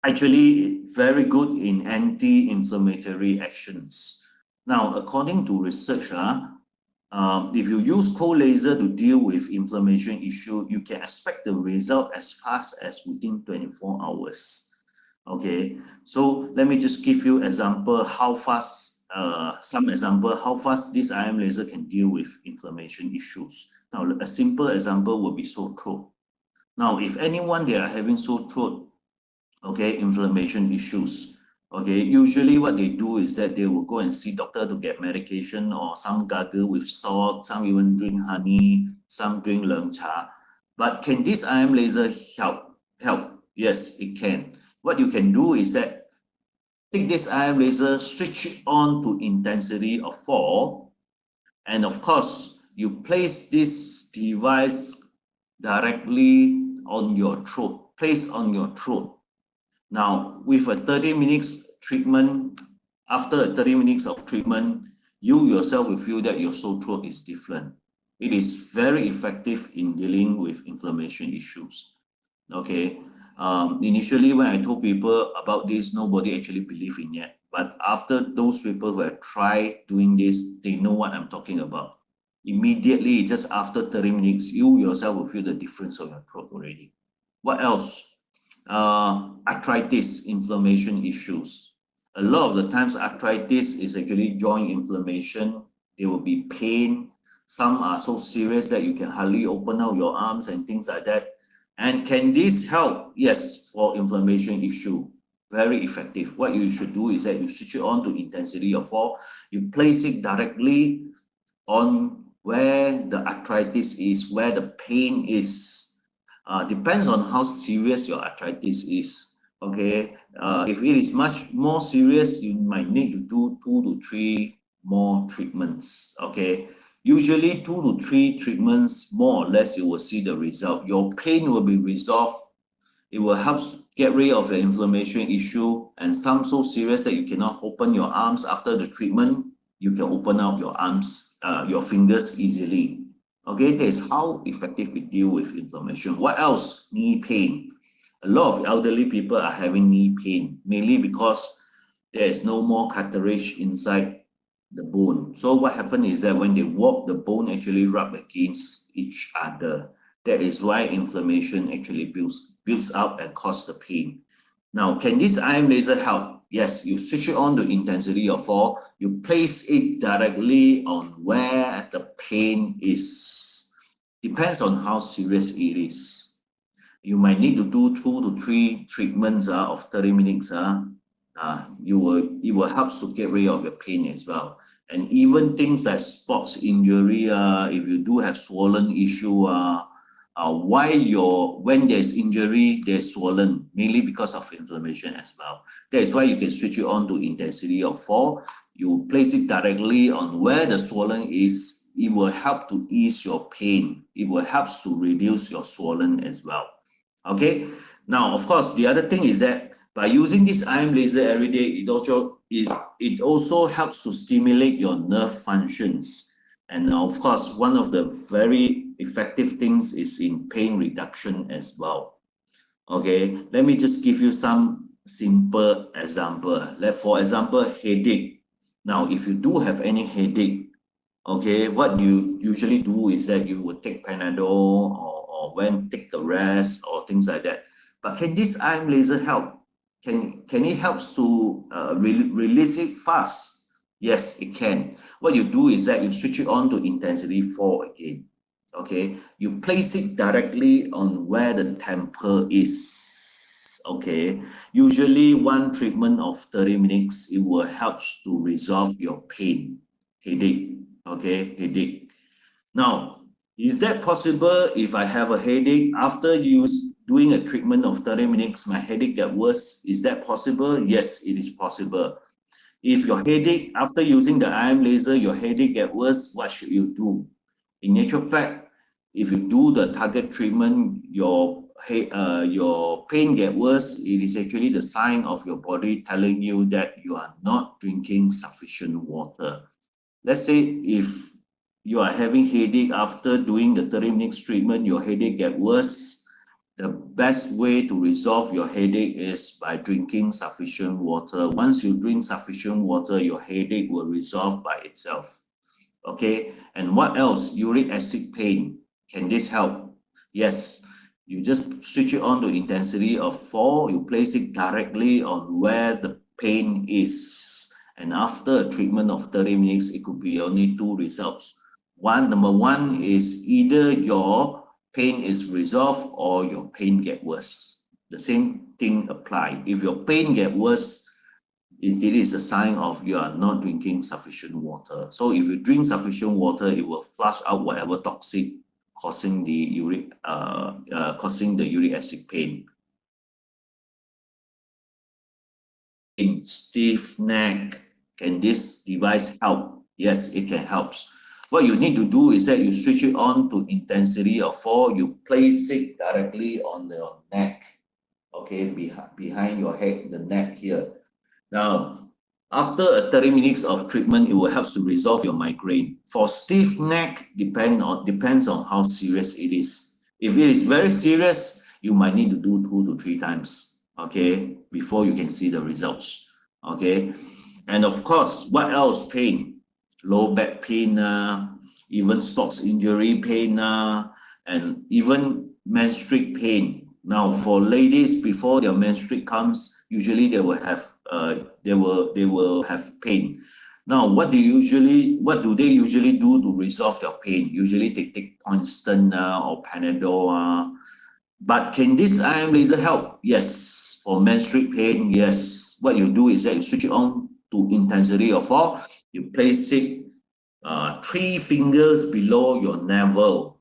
actually very good in anti-inflammatory actions. Now, according to research, if you use cold laser to deal with inflammation issue, you can expect the result as fast as within 24 hours. Okay, so let me just give you example how fast this IM laser can deal with inflammation issues. Now, a simple example would be sore throat. Now, if anyone they are having sore throat, okay, inflammation issues, okay, usually what they do is that they will go and see doctor to get medication, or some gargle with salt, some even drink honey, some drink Leng Cha. But can this IM laser help? Yes, it can. What you can do is that take this IM laser, switch it on to intensity of 4, and of course, you place this device directly on your throat, place on your throat. Now, with a 30 minutes treatment, after 30 minutes of treatment, you yourself will feel that your sore throat is different. It is very effective in dealing with inflammation issues. Okay. Initially, when I told people about this, nobody actually believed in it. But after those people who have tried doing this, they know what I'm talking about. Immediately, just after 30 minutes, you yourself will feel the difference on your throat already. What else? Arthritis, inflammation issues. A lot of the times, arthritis is actually joint inflammation. There will be pain. Some are so serious that you can hardly open out your arms and things like that. And can this help? Yes, for inflammation issue, very effective. What you should do is that you switch it on to intensity of 4. You place it directly on where the arthritis is, where the pain is. Depends on how serious your arthritis is. Okay, if it is much more serious, you might need to do 2 to 3 more treatments. Okay. Usually 2 to 3 treatments, more or less, you will see the result. Your pain will be resolved. It will help get rid of the inflammation issue, and some so serious that you cannot open your arms after the treatment, you can open out your arms, your fingers easily. Okay, that is how effective we deal with inflammation. What else? Knee pain. A lot of elderly people are having knee pain, mainly because there is no more cartilage inside the bone. So what happens is that when they walk, the bone actually rub against each other. That is why inflammation actually builds up and causes the pain. Now, can this IM laser help? Yes, you switch it on to intensity of 4. You place it directly on where the pain is. Depends on how serious it is. You might need to do 2 to 3 treatments of 30 minutes. It will help to get rid of your pain as well. And even things like sports injury, if you do have swollen issue, when there's injury, there's swollen, mainly because of inflammation as well. That is why you can switch it on to intensity of 4. You place it directly on where the swollen is. It will help to ease your pain. It will help to reduce your swollen as well. Okay. Now, of course, the other thing is that by using this IM laser every day, it also helps to stimulate your nerve functions. And of course, one of the very effective things is in pain reduction as well. Okay, let me just give you some simple example. For example, headache. Now, if you do have any headache, okay, what you usually do is that you would take Panadol or take the rest or things like that. But can this IM laser help? Can it help to release it fast? Yes, it can. What you do is that you switch it on to intensity 4 again. Okay, you place it directly on where the temple is. Okay, usually one treatment of 30 minutes, it will help to resolve your pain, headache. Okay, headache. Now, is that possible if I have a headache after doing a treatment of 30 minutes, my headache get worse? Is that possible? Yes, it is possible. If your headache, after using the IM laser, your headache get worse, what should you do? In actual fact, if you do the target treatment, your pain get worse, it is actually the sign of your body telling you that you are not drinking sufficient water. Let's say if you are having headache after doing the 30 minutes treatment, your headache get worse, the best way to resolve your headache is by drinking sufficient water. Once you drink sufficient water, your headache will resolve by itself. Okay, and what else? Uric acid pain. Can this help? Yes, you just switch it on to intensity of 4. You place it directly on where the pain is. And after a treatment of 30 minutes, it could be only 2 results. Number one is either your pain is resolved or your pain get worse. The same thing apply. If your pain get worse, it is a sign of you are not drinking sufficient water. So if you drink sufficient water, it will flush out whatever toxic causing the uric acid pain. In stiff neck, can this device help? Yes, it can help. what you need to do is that you switch it on to intensity of 4. You place it directly on the neck, okay, behind your head, the neck here. Now, after 30 minutes of treatment, it will help to resolve your migraine. For stiff neck, depends on how serious it is. If it is very serious, you might need to do 2 to 3 times, okay, before you can see the results, okay. And of course, what else? Pain, low back pain, even sports injury pain, and even menstrual pain. Now, for ladies, before their menstrual comes, usually they will have they will have pain. Now, what do they usually do to resolve their pain? Usually, they take Ponston or Panadol. But can this IM laser help? Yes. For menstrual pain, yes. What you do is that you switch it on to intensity of 4. You place it 3 fingers below your navel.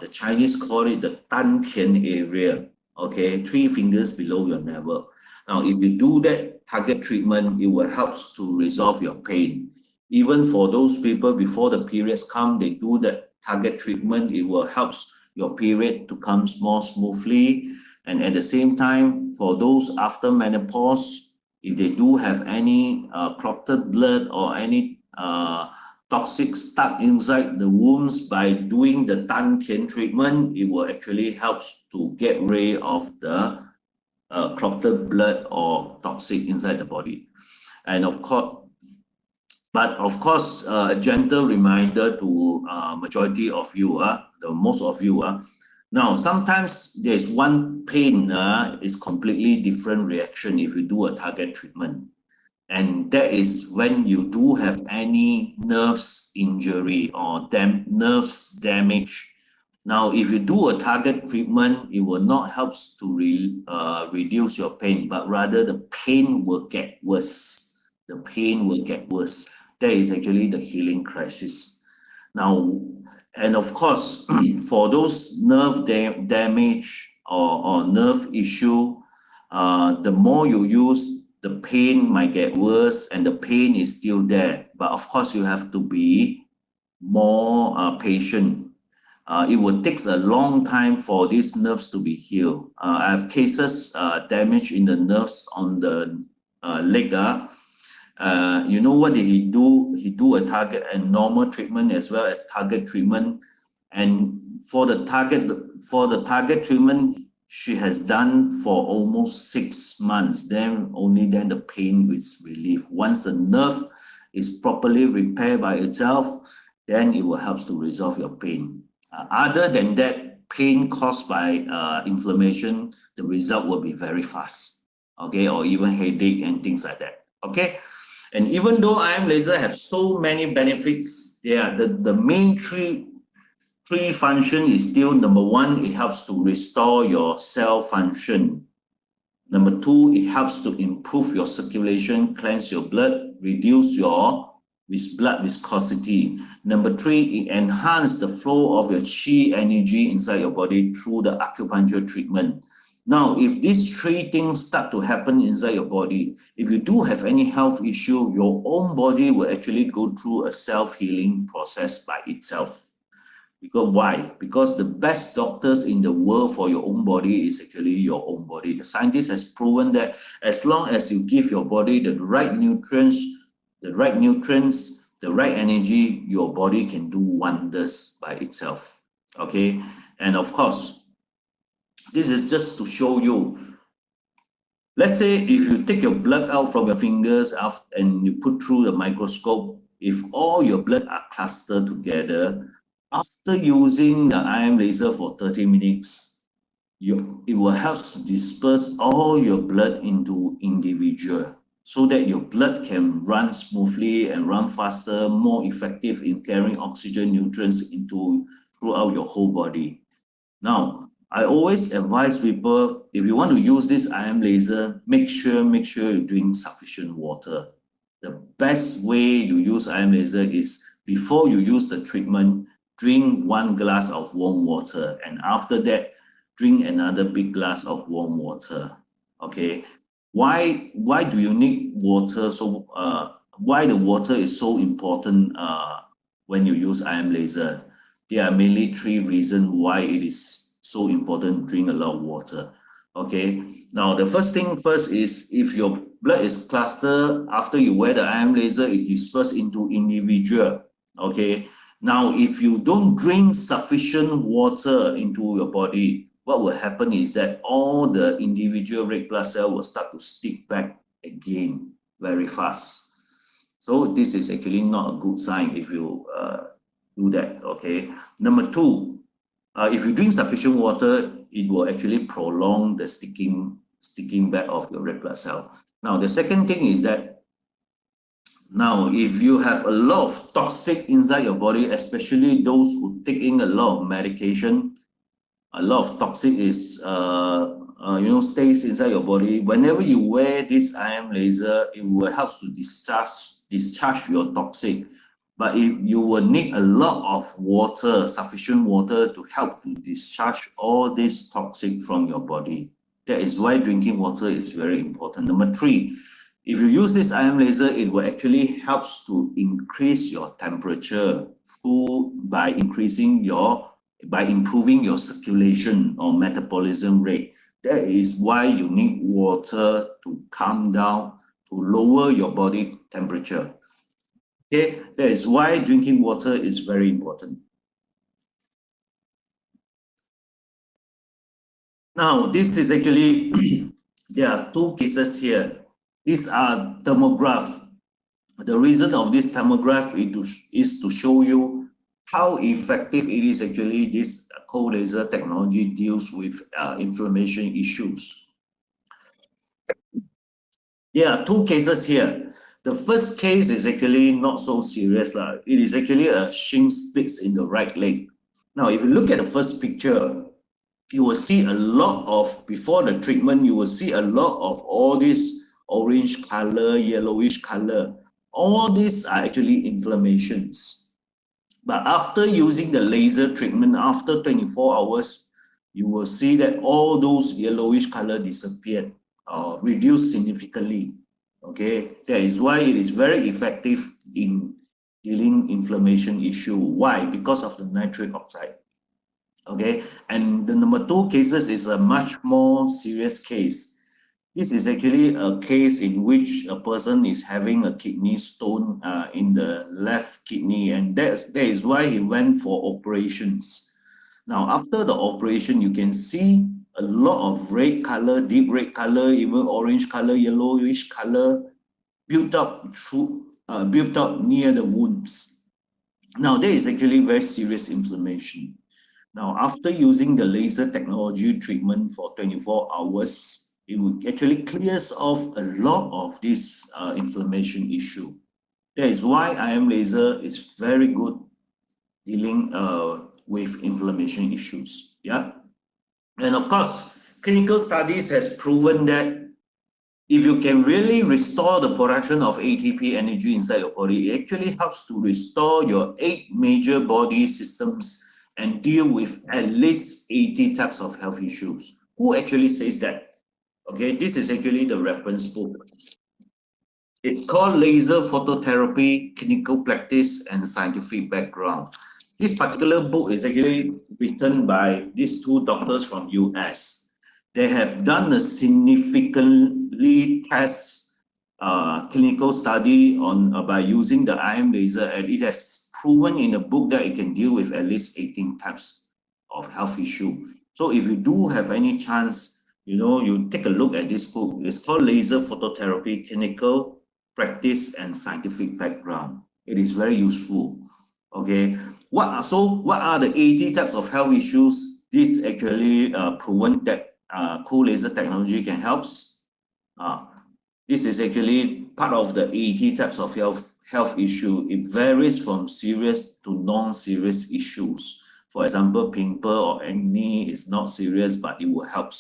The Chinese call it the Dantian area. Okay, 3 fingers below your navel. Now, if you do that target treatment, it will help to resolve your pain. Even for those people before the periods come, they do that target treatment, it will help your period to come more smoothly. And at the same time, for those after menopause, if they do have any clotted blood or any toxic stuck inside the wombs, by doing the Dantian treatment, it will actually help to get rid of the clotted blood or toxic inside the body. And of course, a gentle reminder to majority of you, the most of you. Now, sometimes there's one pain is completely different reaction if you do a target treatment. And that is when you do have any nerves injury or nerves damage. Now, if you do a target treatment, it will not help to reduce your pain, but rather the pain will get worse. The pain will get worse. That is actually the healing crisis. Now, and of course, for those nerve damage or nerve issue, the more you use, the pain might get worse, and the pain is still there. But of course, you have to be more patient. It will take a long time for these nerves to be healed. I have cases damage in the nerves on the leg. You know what did he do? He do a target and normal treatment as well as target treatment. And for the target treatment, she has done for almost 6 months. Only then the pain is relieved. Once the nerve is properly repaired by itself, then it will help to resolve your pain. Other than that, pain caused by inflammation, the result will be very fast, okay, or even headache and things like that, okay. And even though IM laser have so many benefits, the main three function is still: number 1, it helps to restore your cell function. Number 2, it helps to improve your circulation, cleanse your blood, reduce your blood viscosity. Number 3, it enhances the flow of your qi energy inside your body through the acupuncture treatment. Now, if these 3 things start to happen inside your body, if you do have any health issue, your own body will actually go through a self-healing process by itself. Because why? Because the best doctors in the world for your own body is actually your own body. The scientist has proven that as long as you give your body the right nutrients, the right energy, your body can do wonders by itself. Okay, and of course, this is just to show you. Let's say if you take your blood out from your fingers and you put through the microscope, if all your blood are clustered together, after using the IM laser for 30 minutes, it will help to disperse all your blood into individual, so that your blood can run smoothly and run faster, more effective in carrying oxygen, nutrients throughout your whole body. Now, I always advise people, if you want to use this IM laser, make sure you drink sufficient water. The best way you use IM laser is before you use the treatment, drink 1 glass of warm water, and after that, drink another big glass of warm water. Okay, why do you need water? So why the water is so important when you use IM laser. There are mainly 3 reasons why it is so important to drink a lot of water. Okay, now the first thing first is if your blood is clustered after you wear the IM laser, it disperses into individual. Okay, now if you don't drink sufficient water into your body, what will happen is that all the individual red blood cells will start to stick back again very fast. So this is actually not a good sign if you do that. Okay, number 2, if you drink sufficient water, it will actually prolong the sticking back of your red blood cell. Now the second thing is that now if you have a lot of toxic inside your body, especially those who take in a lot of medication, a lot of toxic is stays inside your body. Whenever you wear this IM laser, it will help to discharge your toxic. But if you will need a lot of water, sufficient water to help to discharge all this toxic from your body. That is why drinking water is very important. Number 3, if you use this IM laser, it will actually helps to increase your temperature by improving your circulation or metabolism rate. That is why you need water to calm down, to lower your body temperature. Okay, that is why drinking water is very important. Now, this is actually, there are 2 cases here. These are thermograph. The reason of this thermograph is to show you how effective it is actually this cold laser technology deals with inflammation issues. There are 2 cases here. The first case is actually not so serious. It is actually a shin splits in the right leg. Now, if you look at the first picture, you will see a lot of, before the treatment, you will see a lot of all this orange color, yellowish color. All these are actually inflammations. But after using the laser treatment, after 24 hours, you will see that all those yellowish color disappeared or reduced significantly. Okay, that is why it is very effective in dealing inflammation issue. Why? Because of the nitric oxide. Okay, and the number 2 cases is a much more serious case. This is actually a case in which a person is having a kidney stone in the left kidney, and that is why he went for operations. Now, after the operation, you can see a lot of red color, deep red color, even orange color, yellowish color built up near the wounds. Now, there is actually very serious inflammation. Now, after using the laser technology treatment for 24 hours, it will actually clears off a lot of this inflammation issue. That is why IM laser is very good dealing with inflammation issues. Yeah, and of course, clinical studies has proven that if you can really restore the production of ATP energy inside your body, it actually helps to restore your 8 major body systems and deal with at least 80 types of health issues. Who actually says that? Okay, this is actually the reference book. It's called Laser Phototherapy, Clinical Practice and Scientific Background. This particular book is actually written by these 2 doctors from US. They have done a significantly test clinical study on by using the IM laser, and it has proven in the book that it can deal with at least 18 types of health issue. So if you do have any chance, you take a look at this book. It's called Laser Phototherapy, Clinical Practice and Scientific Background. It is very useful. Okay, what are the 80 types of health issues? This actually proven that cool laser technology can help. This is actually part of the 80 types of health issue. It varies from serious to non-serious issues. For example, pimple or acne is not serious, but it will help.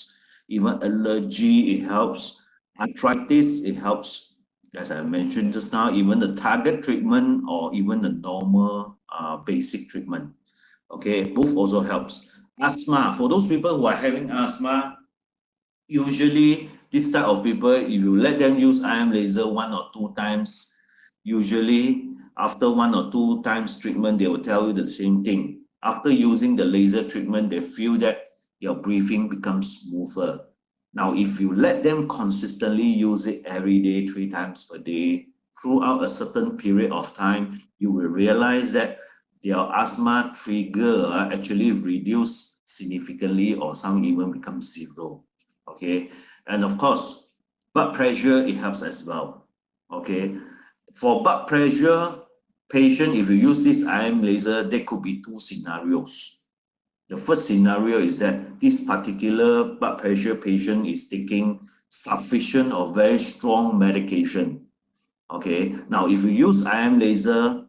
Even allergy, it helps. Arthritis, it helps. As I mentioned just now, even the target treatment or even the normal basic treatment. Okay, both also helps. Asthma, for those people who are having asthma, usually this type of people, if you let them use IM laser 1 or 2 times, usually after 1 or 2 times treatment, they will tell you the same thing. After using the laser treatment, they feel that your breathing becomes smoother. Now, if you let them consistently use it every day, 3 times per day, throughout a certain period of time, you will realize that their asthma trigger actually reduce significantly, or some even become zero. Okay, and of course, blood pressure, it helps as well. Okay, for blood pressure patient, if you use this IM laser, there could be 2 scenarios. The first scenario is that this particular blood pressure patient is taking sufficient or very strong medication. Okay, now if you use IM laser,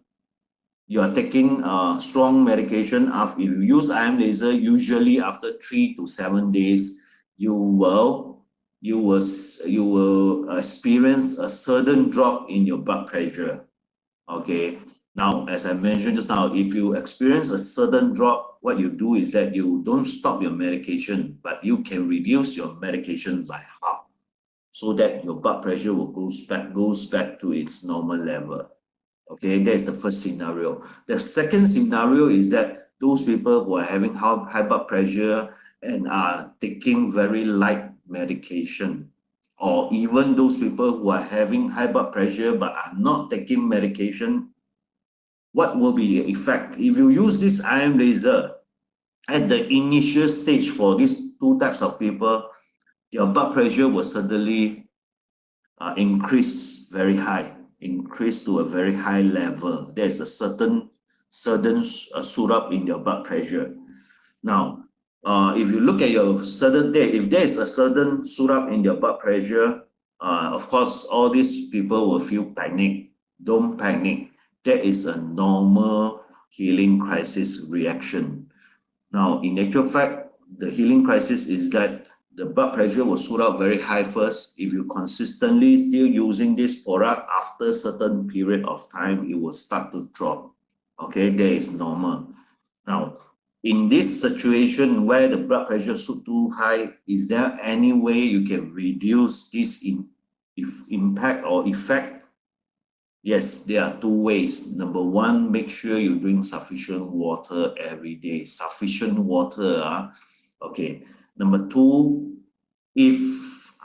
you are taking strong medication. If you use IM laser, usually after 3 to 7 days, you will experience a sudden drop in your blood pressure. Okay, now as I mentioned just now, if you experience a sudden drop, what you do is that you don't stop your medication, but you can reduce your medication by half, so that your blood pressure will goes back to its normal level. Okay, that's the first scenario. The second scenario is that those people who are having high blood pressure and are taking very light medication, or even those people who are having high blood pressure but are not taking medication, what will be the effect? If you use this IM laser at the initial stage for these 2 types of people, your blood pressure will suddenly increase very high, increase to a very high level. There's a sudden shoot up in your blood pressure. Now, if you look at your sudden day, if there is a sudden shoot up in your blood pressure, of course, all these people will feel panic. Don't panic. That is a normal healing crisis reaction. Now, in actual fact, the healing crisis is that the blood pressure will shoot up very high first. If you consistently still using this product, after a certain period of time, it will start to drop. Okay, that is normal. Now, in this situation where the blood pressure shoot too high, is there any way you can reduce this impact or effect? Yes, there are 2 ways. Number 1, make sure you drink sufficient water every day. Sufficient water. Okay. Number 2, if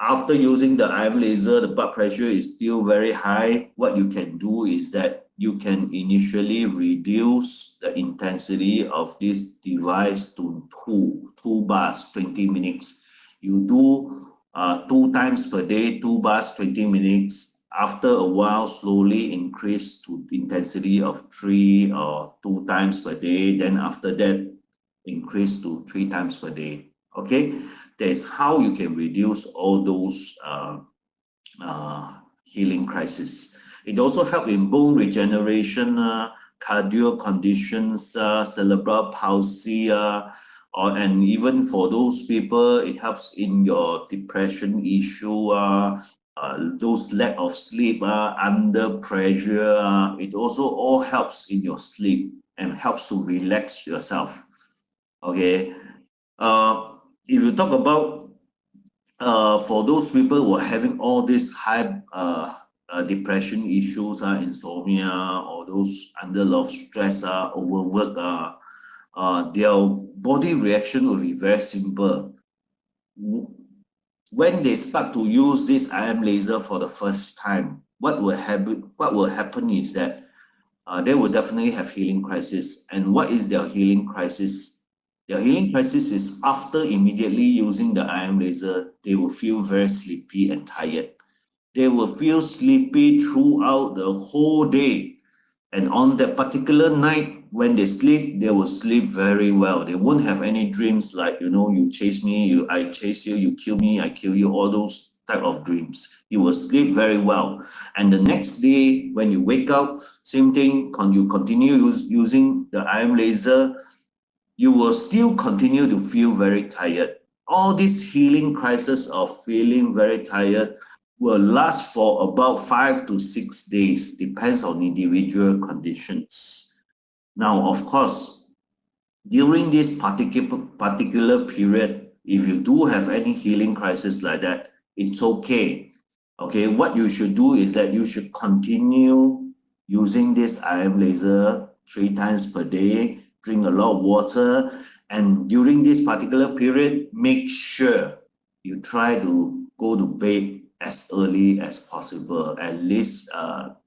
after using the IM laser, the blood pressure is still very high, what you can do is that you can initially reduce the intensity of this device to 2 bars, 20 minutes. You do 2 times per day, 2 bars, 20 minutes. After a while, slowly increase to intensity of 3 or 2 times per day. Then after that, increase to 3 times per day. Okay, that's how you can reduce all those healing crises. It also helps in bone regeneration, cardio conditions, cerebral palsy, and even for those people, it helps in your depression issue, those lack of sleep, under pressure. It also all helps in your sleep and helps to relax yourself. Okay, if you talk about for those people who are having all these high depression issues, insomnia, or those under a lot of stress, overwork, their body reaction will be very simple. When they start to use this IM laser for the first time, what will happen is that they will definitely have healing crisis. And what is their healing crisis? Their healing crisis is after immediately using the IM laser, they will feel very sleepy and tired. They will feel sleepy throughout the whole day. And on that particular night, when they sleep, they will sleep very well. They won't have any dreams like, you chase me, I chase you, you kill me, I kill you, all those type of dreams. You will sleep very well. And the next day, when you wake up, same thing, you continue using the IM laser, you will still continue to feel very tired. All these healing crises of feeling very tired will last for about 5 to 6 days, depends on individual conditions. Now, of course, during this particular period, if you do have any healing crisis like that, it's okay. Okay, what you should do is that you should continue using this IM laser 3 times per day, drink a lot of water, and during this particular period, make sure you try to go to bed as early as possible. At least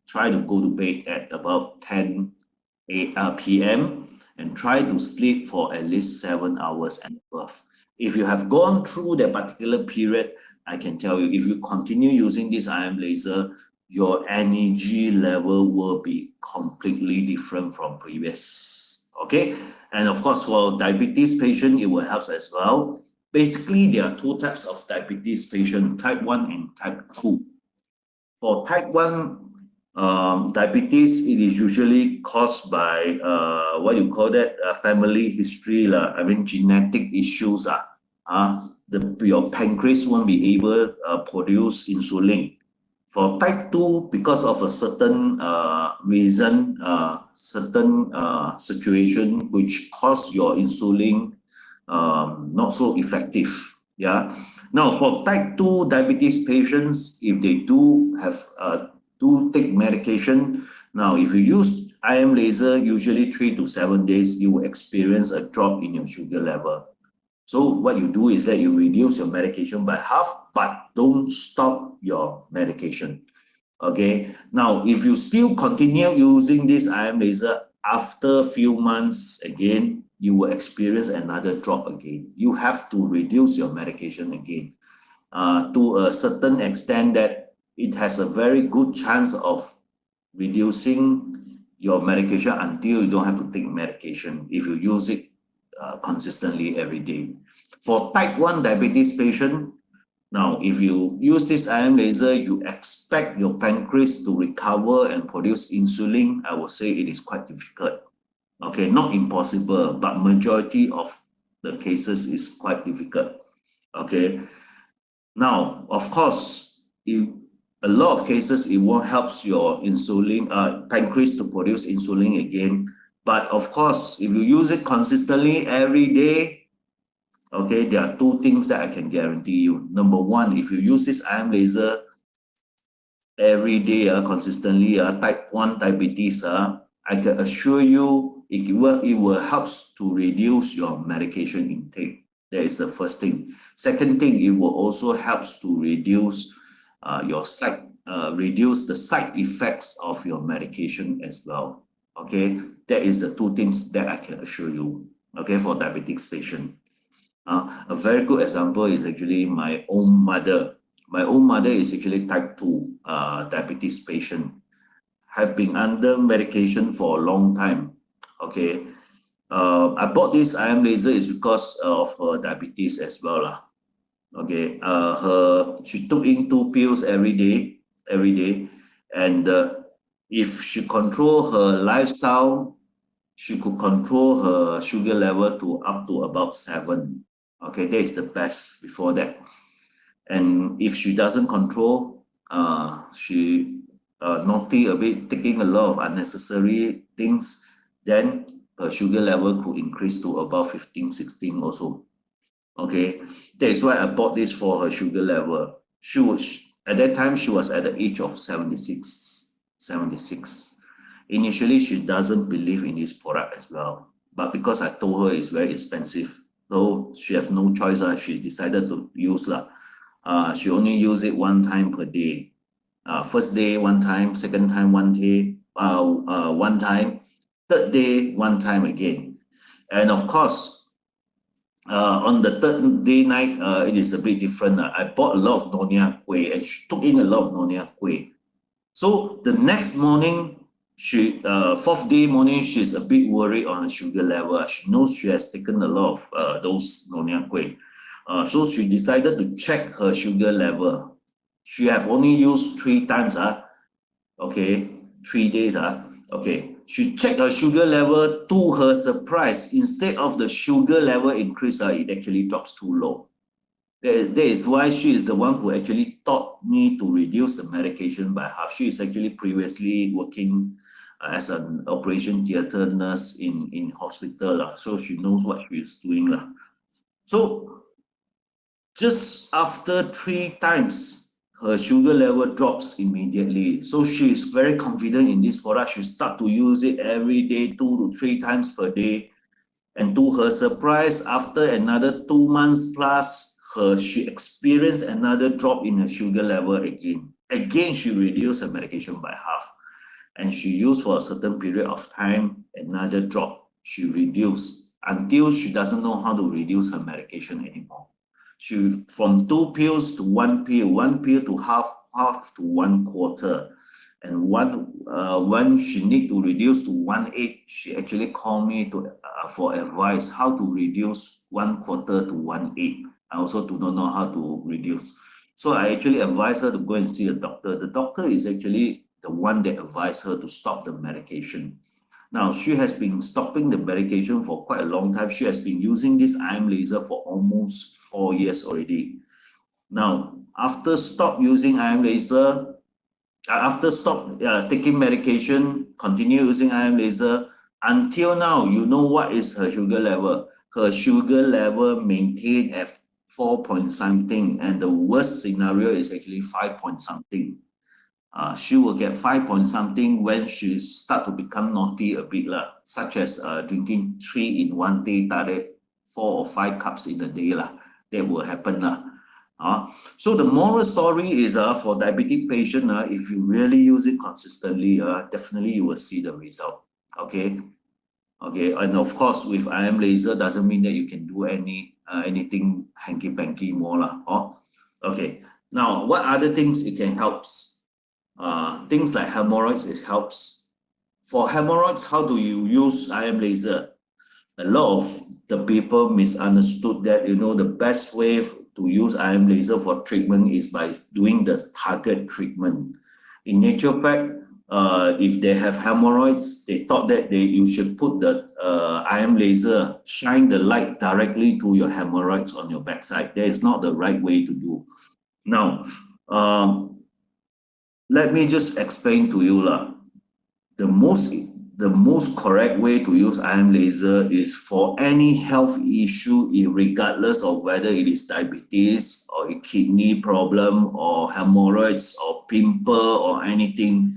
try to go to bed at about 10 p.m. and try to sleep for at least 7 hours and above. If you have gone through that particular period, I can tell you, if you continue using this IM laser, your energy level will be completely different from previous. Okay, and of course for diabetes patient, it will help as well. Basically, there are 2 types of diabetes patient, type 1 and type 2. For type 1 diabetes, it is usually caused by what you call that family history, I mean genetic issues. Your pancreas won't be able to produce insulin. For type 2, because of a certain reason, certain situation which cause your insulin not so effective. Yeah. Now, for type 2 diabetes patients, if they do take medication, now if you use IM laser, usually 3 to 7 days, you will experience a drop in your sugar level. So what you do is that you reduce your medication by half, but don't stop your medication. Okay. Now, if you still continue using this IM laser after a few months, again, you will experience another drop again. You have to reduce your medication again to a certain extent that it has a very good chance of reducing your medication until you don't have to take medication if you use it consistently every day. For type 1 diabetes patient, now if you use this IM laser, you expect your pancreas to recover and produce insulin. I would say it is quite difficult. Okay, not impossible, but majority of the cases is quite difficult. Okay, now of course, in a lot of cases, it won't help your insulin pancreas to produce insulin again. But of course, if you use it consistently every day, okay, there are 2 things that I can guarantee you. Number 1, if you use this IM laser every day consistently, type 1 diabetes, I can assure you it will help to reduce your medication intake. That is the first thing. Second thing, it will also help to reduce reduce the side effects of your medication as well. Okay, that is the 2 things that I can assure you. Okay, for diabetes patient. A very good example is actually my own mother. My own mother is actually type 2 diabetes patient. Have been under medication for a long time. Okay, I bought this IM laser is because of her diabetes as well. Okay, she took in 2 pills every day, and if she control her lifestyle, she could control her sugar level to up to about 7. Okay, that is the best before that. And if she doesn't control, she naughty a bit, taking a lot of unnecessary things, then her sugar level could increase to about 15, 16 also. Okay, that is why I bought this for her sugar level. She was, at that time, she was at the age of 76. Initially, she doesn't believe in this product as well. But because I told her it's very expensive, so she has no choice. She decided to use. She only use it 1 time per day. First day 1 time, second time 1 day, 1 time, third day 1 time again. And of course, on the 3rd day night, it is a bit different. I bought a lot of Nyonya Kueh and she took in a lot of Nyonya Kueh. So the next morning, 4th day morning, she's a bit worried on her sugar level. She knows she has taken a lot of those Nyonya Kueh. So she decided to check her sugar level. She have only used 3 times. Okay, 3 days. Okay, she checked her sugar level. To her surprise, instead of the sugar level increase, it actually drops too low. That is why she is the one who actually taught me to reduce the medication by half. She is actually previously working as an operation theater nurse in hospital. So she knows what she is doing. So just after 3 times, her sugar level drops immediately. So she is very confident in this product. She start to use it every day, 2 to 3 times per day. And to her surprise, after another 2 months plus, she experienced another drop in her sugar level again. Again, she reduced her medication by half. And she used for a certain period of time, another drop. She reduced until she doesn't know how to reduce her medication anymore. She from 2 pills to 1 pill, 1 pill to half to 1/4. And when she need to reduce to 1/8, she actually called me for advice how to reduce 1/4 to 1/8. I also do not know how to reduce. So I actually advised her to go and see a doctor. The doctor is actually the one that advised her to stop the medication. Now, she has been stopping the medication for quite a long time. She has been using this IM laser for almost 4 years already. Now, after stop using IM laser, after stop taking medication, continue using IM laser, until now, you know what is her sugar level? Her sugar level maintained at 4 point something, and the worst scenario is actually 5 point something. She will get 5 point something when she start to become naughty a bit lah, such as drinking 3 in 1 day, 4 or 5 cups in a day lah. That will happen lah. So the moral story is for diabetic patient, if you really use it consistently, definitely you will see the result. Okay, and of course with IM laser doesn't mean that you can do anything hanky-panky more lah. Okay, now what other things it can help? Things like hemorrhoids, it helps. For hemorrhoids, how do you use IM laser? A lot of the people misunderstood that, the best way to use IM laser for treatment is by doing the target treatment. In actual fact, if they have hemorrhoids, they thought that you should put the IM laser, shine the light directly to your hemorrhoids on your backside. That is not the right way to do. Now, let me just explain to you lah. The most correct way to use IM laser is for any health issue, regardless of whether it is diabetes or a kidney problem or hemorrhoids or pimple or anything.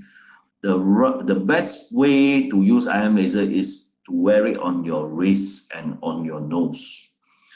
The best way to use IM laser is to wear it on your wrist and on your nose.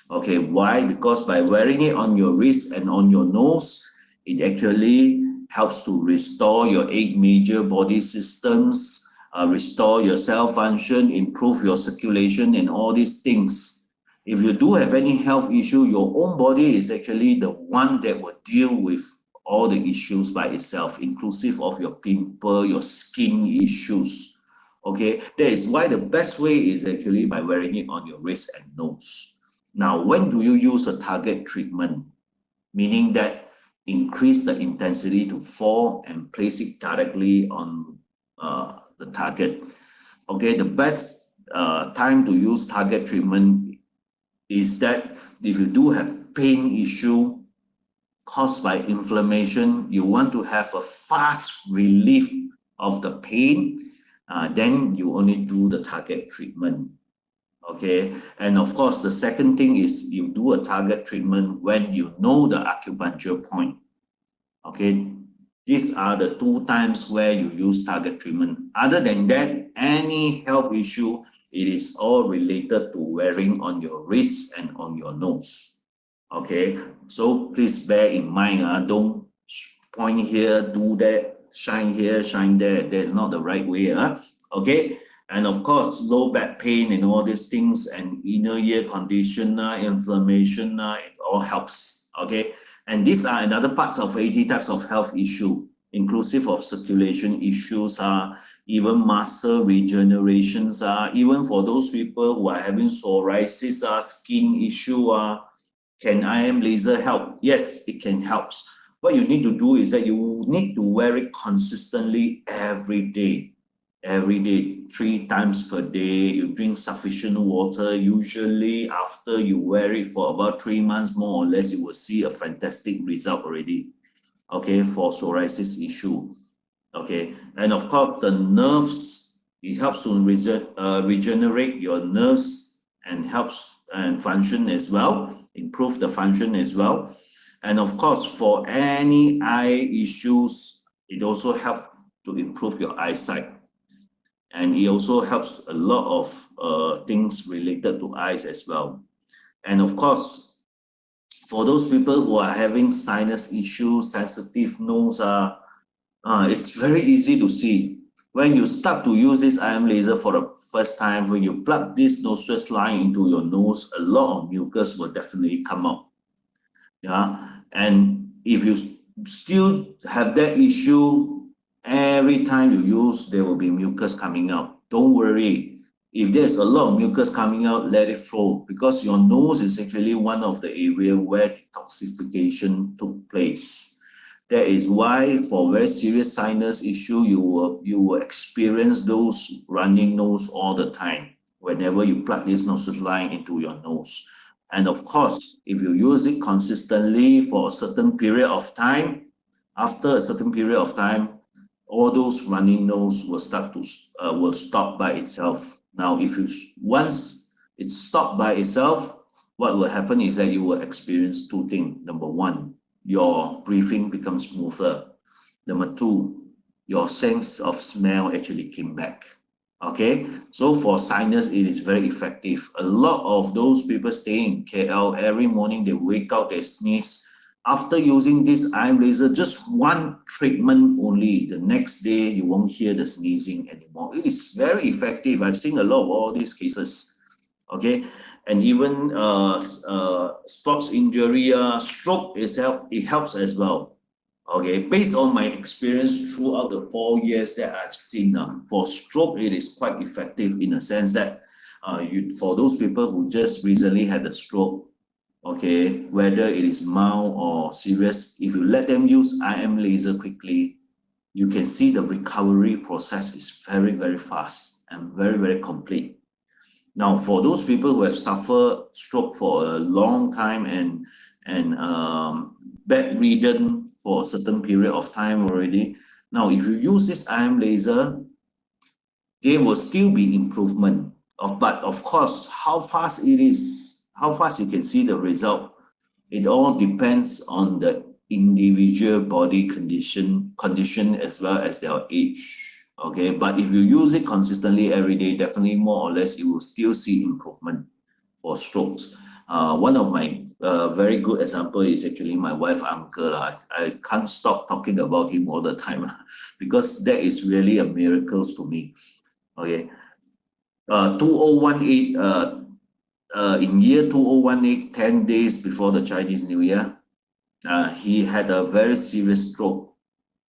Okay, why? Because by wearing it on your wrist and on your nose, it actually helps to restore your 8 major body systems, restore your cell function, improve your circulation and all these things. If you do have any health issue, your own body is actually the one that will deal with all the issues by itself, inclusive of your pimple, your skin issues. Okay, that is why the best way is actually by wearing it on your wrist and nose. Now, when do you use a target treatment? Meaning that increase the intensity to 4 and place it directly on the target. Okay, the best time to use target treatment is that if you do have pain issue caused by inflammation, you want to have a fast relief of the pain, then you only do the target treatment. Okay, and of course the second thing is you do a target treatment when you know the acupuncture point. Okay, these are the 2 times where you use target treatment. Other than that, any health issue, it is all related to wearing on your wrist and on your nose. Okay, so please bear in mind, don't point here, do that, shine here, shine there. That's not the right way. Okay, and of course, low back pain and all these things and inner ear condition, inflammation, it all helps. Okay, and these are another parts of 80 types of health issue, inclusive of circulation issues, even muscle regenerations, even for those people who are having psoriasis, skin issue, can IM laser help? Yes, it can help. What you need to do is that you need to wear it consistently every day. Every day, 3 times per day. You drink sufficient water. Usually after you wear it for about 3 months, more or less, you will see a fantastic result already. Okay, for psoriasis issue. Okay, and of course the nerves, it helps to regenerate your nerves and helps and function as well, improve the function as well. And of course, for any eye issues, it also helps to improve your eyesight. And it also helps a lot of things related to eyes as well. And of course, for those people who are having sinus issues, sensitive nose, it's very easy to see. When you start to use this IM laser for the first time, when you plug this nostril line into your nose, a lot of mucus will definitely come out. Yeah, and if you still have that issue, every time you use, there will be mucus coming out. Don't worry. If there's a lot of mucus coming out, let it flow, because your nose is actually one of the area where detoxification took place. That is why for very serious sinus issue, you will experience those running nose all the time whenever you plug this nostril line into your nose. And of course, if you use it consistently for a certain period of time, after a certain period of time, all those running nose will start to will stop by itself. Now, if you once it stopped by itself, what will happen is that you will experience two things. Number one, your breathing becomes smoother. Number two, your sense of smell actually came back. Okay, so for sinus, it is very effective. A lot of those people staying in KL, every morning they wake up, they sneeze. After using this IM laser, just one treatment only, the next day you won't hear the sneezing anymore. It is very effective. I've seen a lot of all these cases. Okay, and even sports injury, stroke itself, it helps as well. Okay, based on my experience throughout the 4 years that I've seen, for stroke, it is quite effective in a sense that for those people who just recently had a stroke, okay, whether it is mild or serious, if you let them use IM laser quickly, you can see the recovery process is very, very fast and very, very complete. Now, for those people who have suffered stroke for a long time and bedridden for a certain period of time already, now if you use this IM laser, there will still be improvement. But of course, how fast it is, how fast you can see the result, it all depends on the individual body condition as well as their age. Okay, but if you use it consistently every day, definitely more or less you will still see improvement for strokes. One of my very good example is actually my wife's uncle. I can't stop talking about him all the time because that is really a miracle to me. Okay, 2018, in year 2018, 10 days before the Chinese New Year, he had a very serious stroke.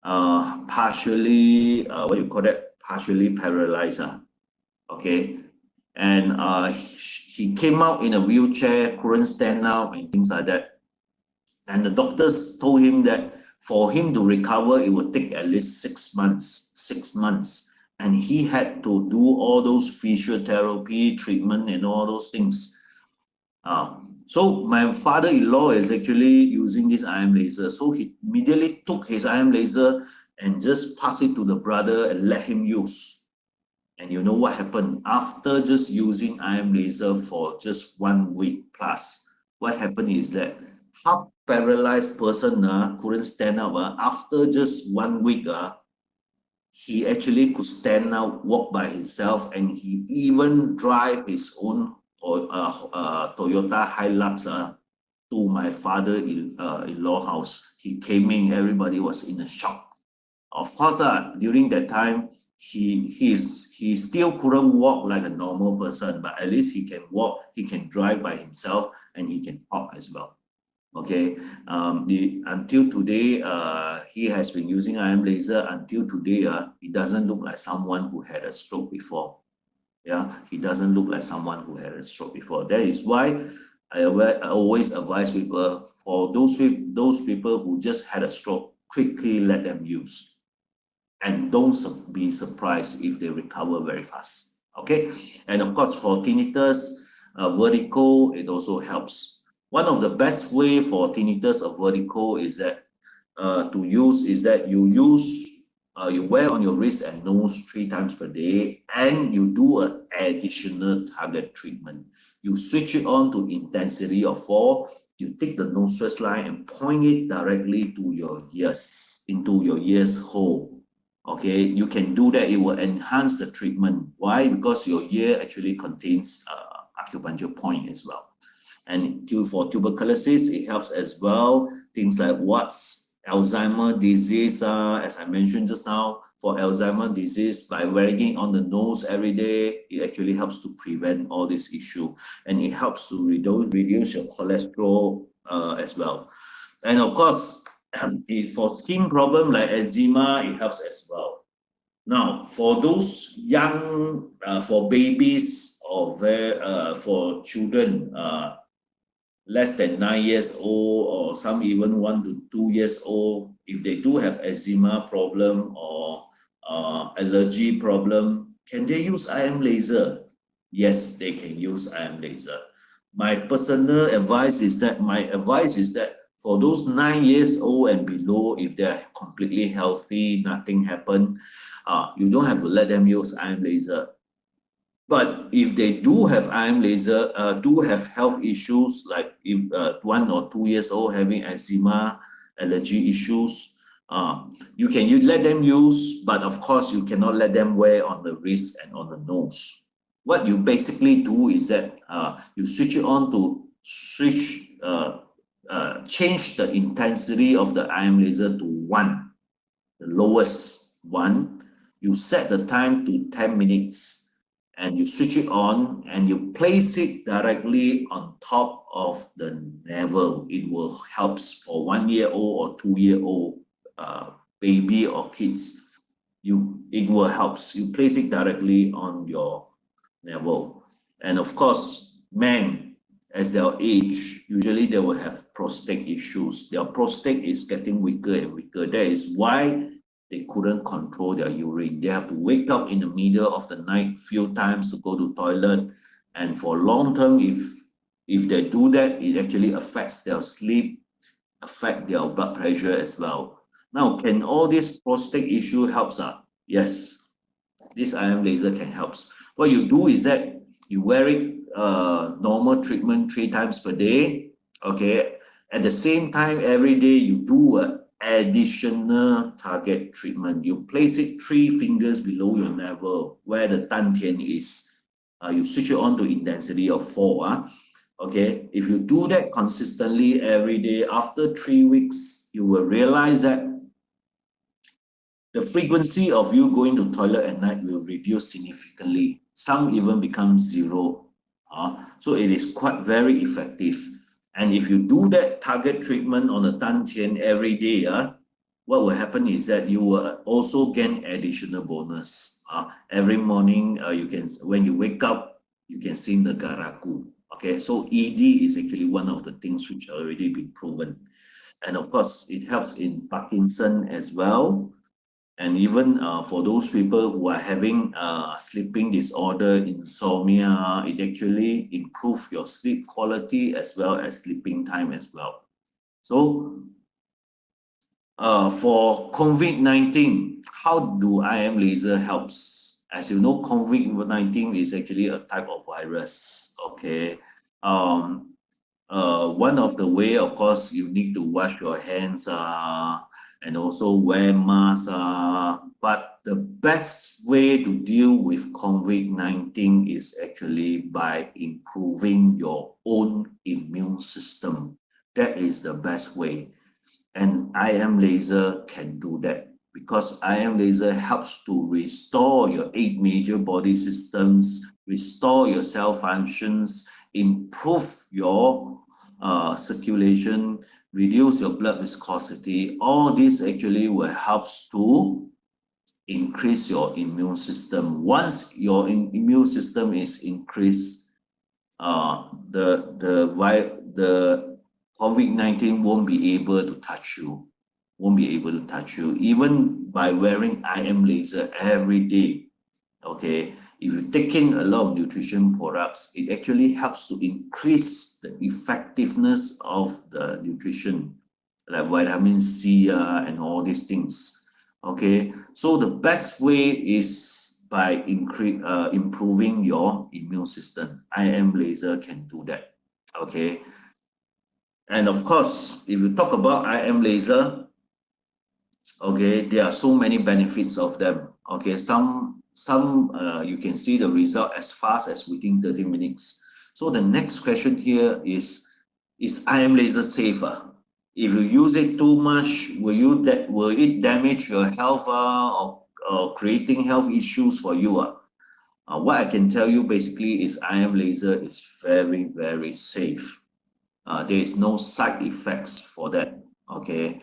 Partially, what you call that? Partially paralyzed. Okay, and he came out in a wheelchair, couldn't stand up, and things like that. And the doctors told him that for him to recover, it would take at least 6 months. 6 months, and he had to do all those physiotherapy treatment and all those things. So my father-in-law is actually using this IM laser. So he immediately took his IM laser and just passed it to the brother and let him use. And you know what happened? After just using IM laser for just 1 week plus, what happened is that half paralyzed person couldn't stand up. After just 1 week, he actually could stand up, walk by himself, and he even drive his own Toyota Hilux to my father-in-law house. He came in, everybody was in a shock. Of course, during that time, he still couldn't walk like a normal person, but at least he can walk, he can drive by himself, and he can talk as well. Okay, until today, he has been using IM laser. Until today, he doesn't look like someone who had a stroke before. Yeah, he doesn't look like someone who had a stroke before. That is why I always advise people, for those people who just had a stroke, quickly let them use. And don't be surprised if they recover very fast. Okay, and of course for tinnitus, vertigo, it also helps. One of the best way for tinnitus or vertigo is that you use you wear on your wrist and nose 3 times per day, and you do an additional target treatment. You switch it on to intensity of 4. You take the nose stress line and point it directly to your ears, into your ears hole. Okay, you can do that. It will enhance the treatment. Why? Because your ear actually contains acupuncture point as well. And for tuberculosis, it helps as well. Things like what's Alzheimer's disease, as I mentioned just now, for Alzheimer's disease, by wearing it on the nose every day, it actually helps to prevent all this issue, and it helps to reduce your cholesterol as well. And of course, for skin problem like eczema, it helps as well. Now, for those young, for babies or for children, less than 9 years old, or some even 1 to 2 years old, if they do have eczema problem or allergy problem, can they use IM laser? Yes, they can use IM laser. My personal advice is that, for those 9 years old and below, if they are completely healthy, nothing happened, you don't have to let them use IM laser. But if they do have IM laser, do have health issues, like if 1 or 2 years old having eczema, allergy issues, you can let them use, but of course you cannot let them wear on the wrist and on the nose. What you basically do is that you switch it on to change the intensity of the IM laser to 1, the lowest 1. You set the time to 10 minutes. And you switch it on and you place it directly on top of the navel. It will help for 1-year-old or 2-year-old baby or kids. It will help. You place it directly on your navel. And of course, men, as their age, usually they will have prostate issues. Their prostate is getting weaker and weaker. That is why they couldn't control their urine. They have to wake up in the middle of the night few times to go to toilet. And for long term, if they do that, it actually affects their sleep, affect their blood pressure as well. Now, can all this prostate issue help? Yes, this IM laser can help. What you do is that you wear it normal treatment 3 times per day. Okay, at the same time, every day you do a additional target treatment. You place it 3 fingers below your navel where the dantian is. You switch it on to intensity of 4. Okay, if you do that consistently every day, after 3 weeks, you will realize that the frequency of you going to toilet at night will reduce significantly. Some even become 0. So it is quite very effective. And if you do that target treatment on the dantian every day, what will happen is that you will also gain additional bonus. Every morning, when you wake up, you can sing the garaku. Okay, so ED is actually one of the things which already been proven. And of course, it helps in Parkinson as well. And even for those people who are having sleeping disorder, insomnia, it actually improves your sleep quality as well as sleeping time as well. So for COVID-19, how do IM laser helps? As you know, COVID-19 is actually a type of virus. Okay. One of the way, of course, you need to wash your hands and also wear masks. But the best way to deal with COVID-19 is actually by improving your own immune system. That is the best way. And IM laser can do that, because IM laser helps to restore your 8 major body systems, restore your cell functions, improve your circulation, reduce your blood viscosity. All this actually will help to increase your immune system. Once your immune system is increased, the COVID-19 won't be able to touch you. Even by wearing IM laser every day. Okay, if you take in a lot of nutrition products, it actually helps to increase the effectiveness of the nutrition, like vitamin C and all these things. Okay, so the best way is by improving your immune system. IM laser can do that. Okay, and of course, if you talk about IM laser, okay, there are so many benefits of them. Okay, some you can see the result as fast as within 30 minutes. So the next question here is IM laser safer? If you use it too much, will it damage your health or creating health issues for you? What I can tell you basically is IM laser is very, very safe. There is no side effects for that. Okay,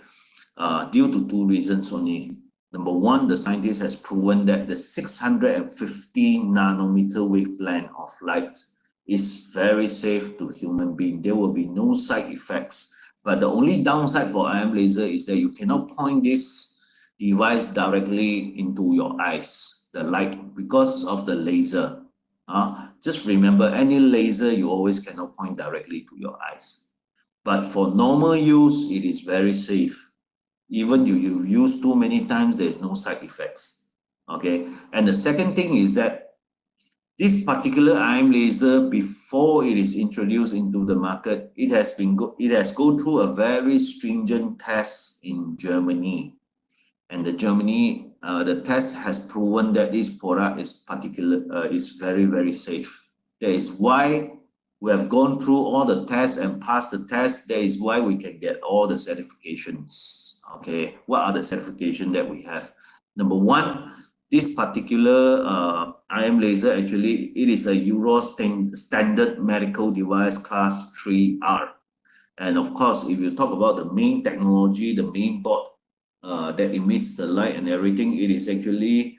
due to two reasons only. Number one, the scientist has proven that the 650 nanometer wavelength of light is very safe to human being. There will be no side effects. But the only downside for IM laser is that you cannot point this device directly into your eyes, the light, because of the laser. Just remember, any laser you always cannot point directly to your eyes. But for normal use, it is very safe. Even you use too many times, there's no side effects. Okay, and the second thing is that this particular IM laser, before it is introduced into the market, it has gone through a very stringent test in Germany, and the test has proven that this product is very, very safe. That is why we have gone through all the tests and passed the test. That is why we can get all the certifications. Okay, what are the certifications that we have? Number one, this particular IM laser, actually, it is a Euro standard medical device class 3R. And of course, if you talk about the main technology, the main board that emits the light and everything, it is actually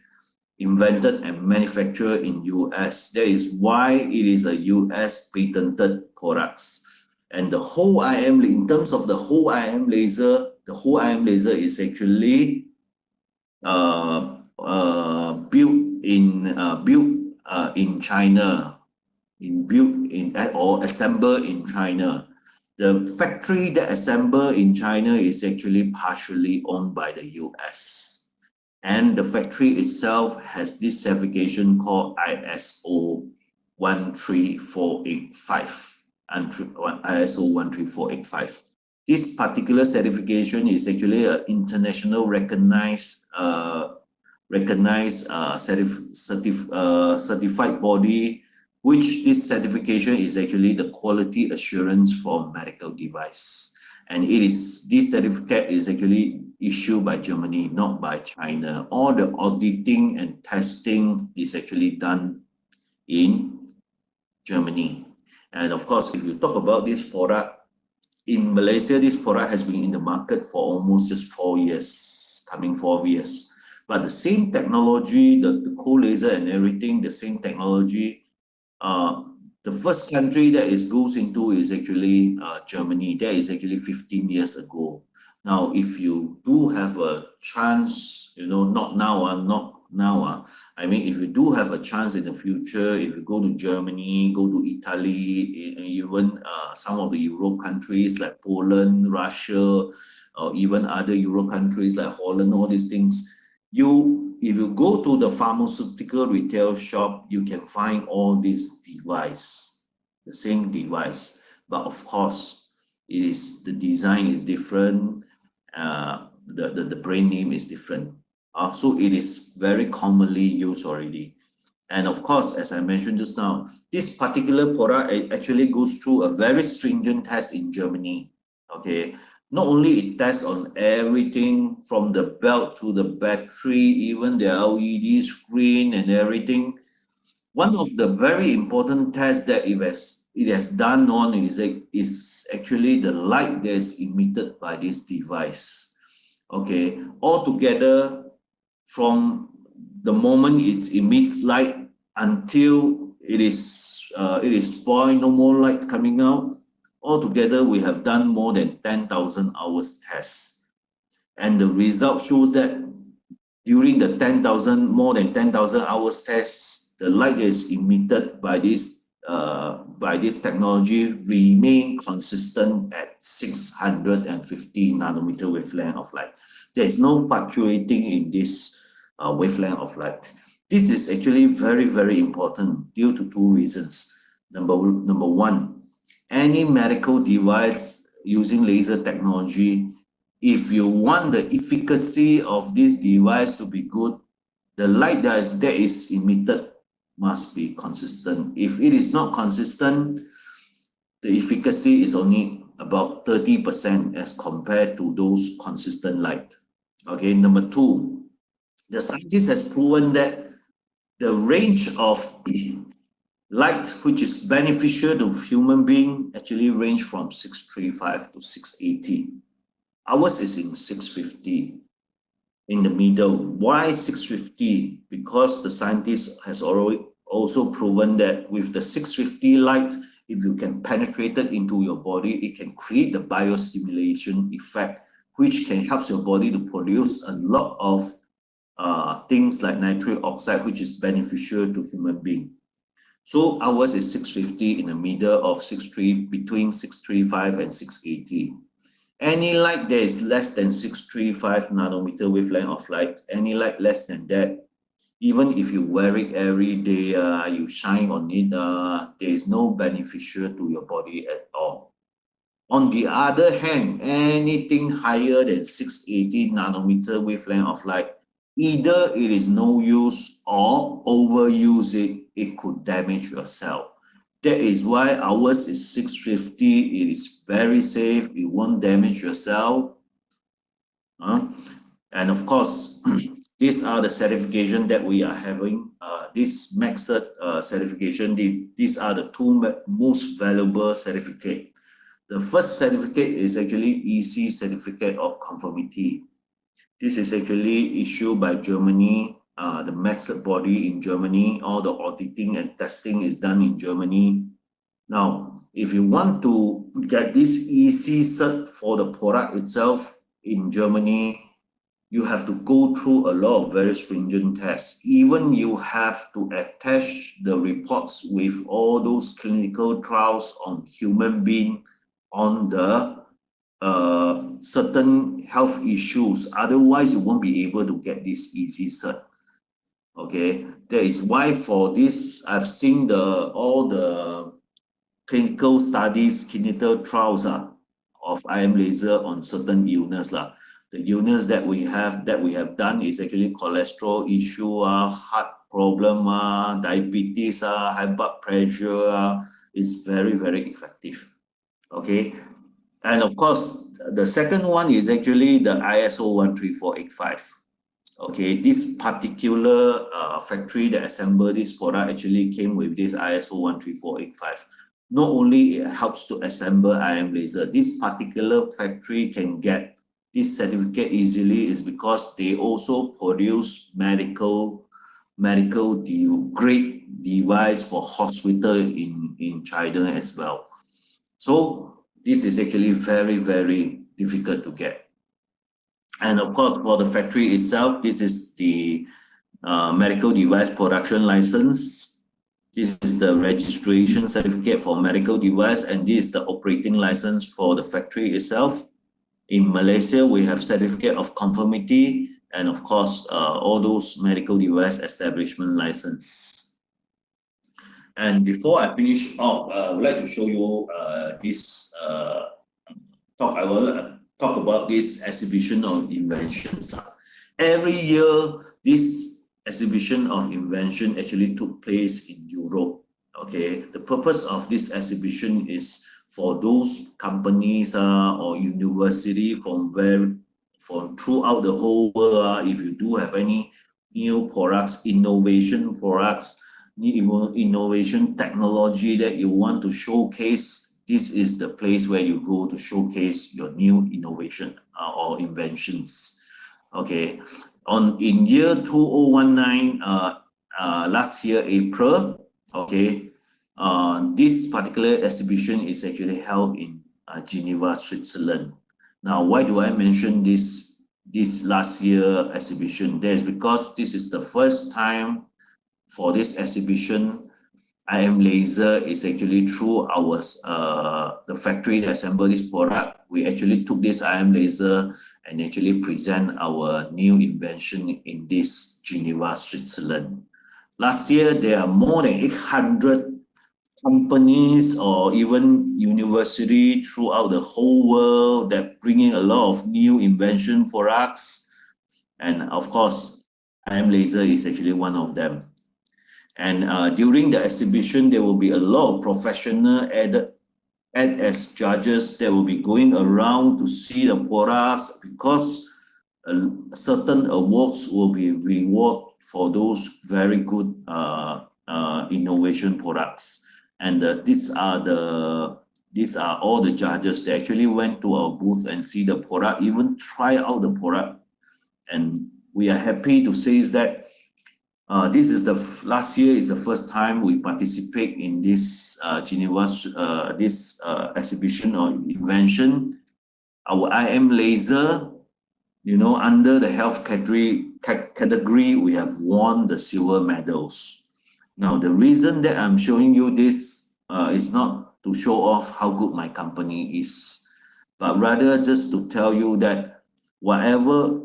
invented and manufactured in US. That is why it is a US patented products. And the whole IM, in terms of the whole IM laser, is actually built in China, or assembled in China. The factory that assembled in China is actually partially owned by the US. And the factory itself has this certification called ISO 13485. ISO 13485. This particular certification is actually an international recognized certified body, which this certification is actually the quality assurance for medical device. And this certificate is actually issued by Germany, not by China. All the auditing and testing is actually done in Germany. And of course, if you talk about this product, in Malaysia, this product has been in the market for almost just 4 years, coming 4 years. But the same technology, the cool laser and everything, the same technology, the first country that it goes into is actually Germany. That is actually 15 years ago. Now, if you do have a chance, not now, I mean, if you do have a chance in the future, if you go to Germany, go to Italy, even some of the Europe countries like Poland, Russia, or even other Euro countries like Holland, all these things, if you go to the pharmaceutical retail shop, you can find all these devices, the same device. But of course, the design is different, the brand name is different. So it is very commonly used already. And of course, as I mentioned just now, this particular product actually goes through a very stringent test in Germany. Okay, not only it tests on everything from the belt to the battery, even the LED screen and everything. One of the very important tests that it has done on is actually the light that is emitted by this device. Okay, altogether, from the moment it emits light until it is spoiled, no more light coming out, altogether we have done more than 10,000 hours tests. And the result shows that during the more than 10,000 hours tests, the light that is emitted by this by this technology remain consistent at 650 nanometer wavelength of light. There is no fluctuating in this wavelength of light. This is actually very, very important due to two reasons. Number one, any medical device using laser technology, if you want the efficacy of this device to be good, the light that is emitted must be consistent. If it is not consistent, the efficacy is only about 30% as compared to those consistent light. Okay, number two, the scientist has proven that the range of light which is beneficial to human being actually range from 635 to 680. Ours is in 650. In the middle. Why 650? Because the scientist has already also proven that with the 650 light, if you can penetrate it into your body, it can create the biostimulation effect, which can help your body to produce a lot of things like nitric oxide, which is beneficial to human being. So ours is 650 in the middle of between 635 and 680. Any light that is less than 635 nanometer wavelength of light, any light less than that, even if you wear it every day, you shine on it, there is no beneficial to your body at all. On the other hand, anything higher than 680 nanometer wavelength of light, either it is no use or overuse it could damage your cell. That is why ours is 650. It is very safe. It won't damage your cell. And of course, these are the certification that we are having. This MaxCert certification, these are the two most valuable certificates. The first certificate is actually EC Certificate of Conformity. This is actually issued by Germany. The MaxCert body in Germany, all the auditing and testing is done in Germany. Now, if you want to get this EC cert for the product itself in Germany, you have to go through a lot of very stringent tests. Even you have to attach the reports with all those clinical trials on human being on the certain health issues. Otherwise, you won't be able to get this EC cert. Okay, that is why for this, I've seen all the clinical studies, clinical trials of IM laser on certain illness. The illness that we have done is actually cholesterol issue, heart problem, diabetes, high blood pressure. It's very, very effective. Okay, and of course, the second one is actually the ISO 13485. Okay, this particular factory that assembled this product actually came with this ISO 13485. Not only it helps to assemble IM laser, this particular factory can get this certificate easily is because they also produce medical grade device for hospital in China as well. So this is actually very, very difficult to get. And of course, for the factory itself, this is the medical device production license. This is the registration certificate for medical device, and this is the operating license for the factory itself. In Malaysia, we have certificate of conformity, and of course, all those medical device establishment license. And before I finish off, I would like to show you this talk. I will talk about this exhibition of inventions. Every year, this exhibition of invention actually took place in Europe. Okay, the purpose of this exhibition is for those companies or university from throughout the whole world. If you do have any new products, innovation products, new innovation technology that you want to showcase, this is the place where you go to showcase your new innovation or inventions. Okay, in year 2019, last year April, okay, this particular exhibition is actually held in Geneva, Switzerland. Now, why do I mention this last year exhibition? That is because this is the first time for this exhibition IM laser is actually through our the factory that assembled this product. We actually took this IM laser and actually present our new invention in this Geneva, Switzerland. Last year, there are more than 800 companies or even university throughout the whole world that bringing a lot of new invention products. And of course, IM laser is actually one of them. And during the exhibition, there will be a lot of professional add as judges that will be going around to see the products, because certain awards will be reward for those very good innovation products. And these are all the judges that actually went to our booth and see the product, even try out the product. And we are happy to say is that this is the last year is the first time we participate in this Geneva exhibition or invention. Our IM laser, you know, under the health category, we have won the silver medals. Now, the reason that I'm showing you this is not to show off how good my company is, but rather just to tell you that whatever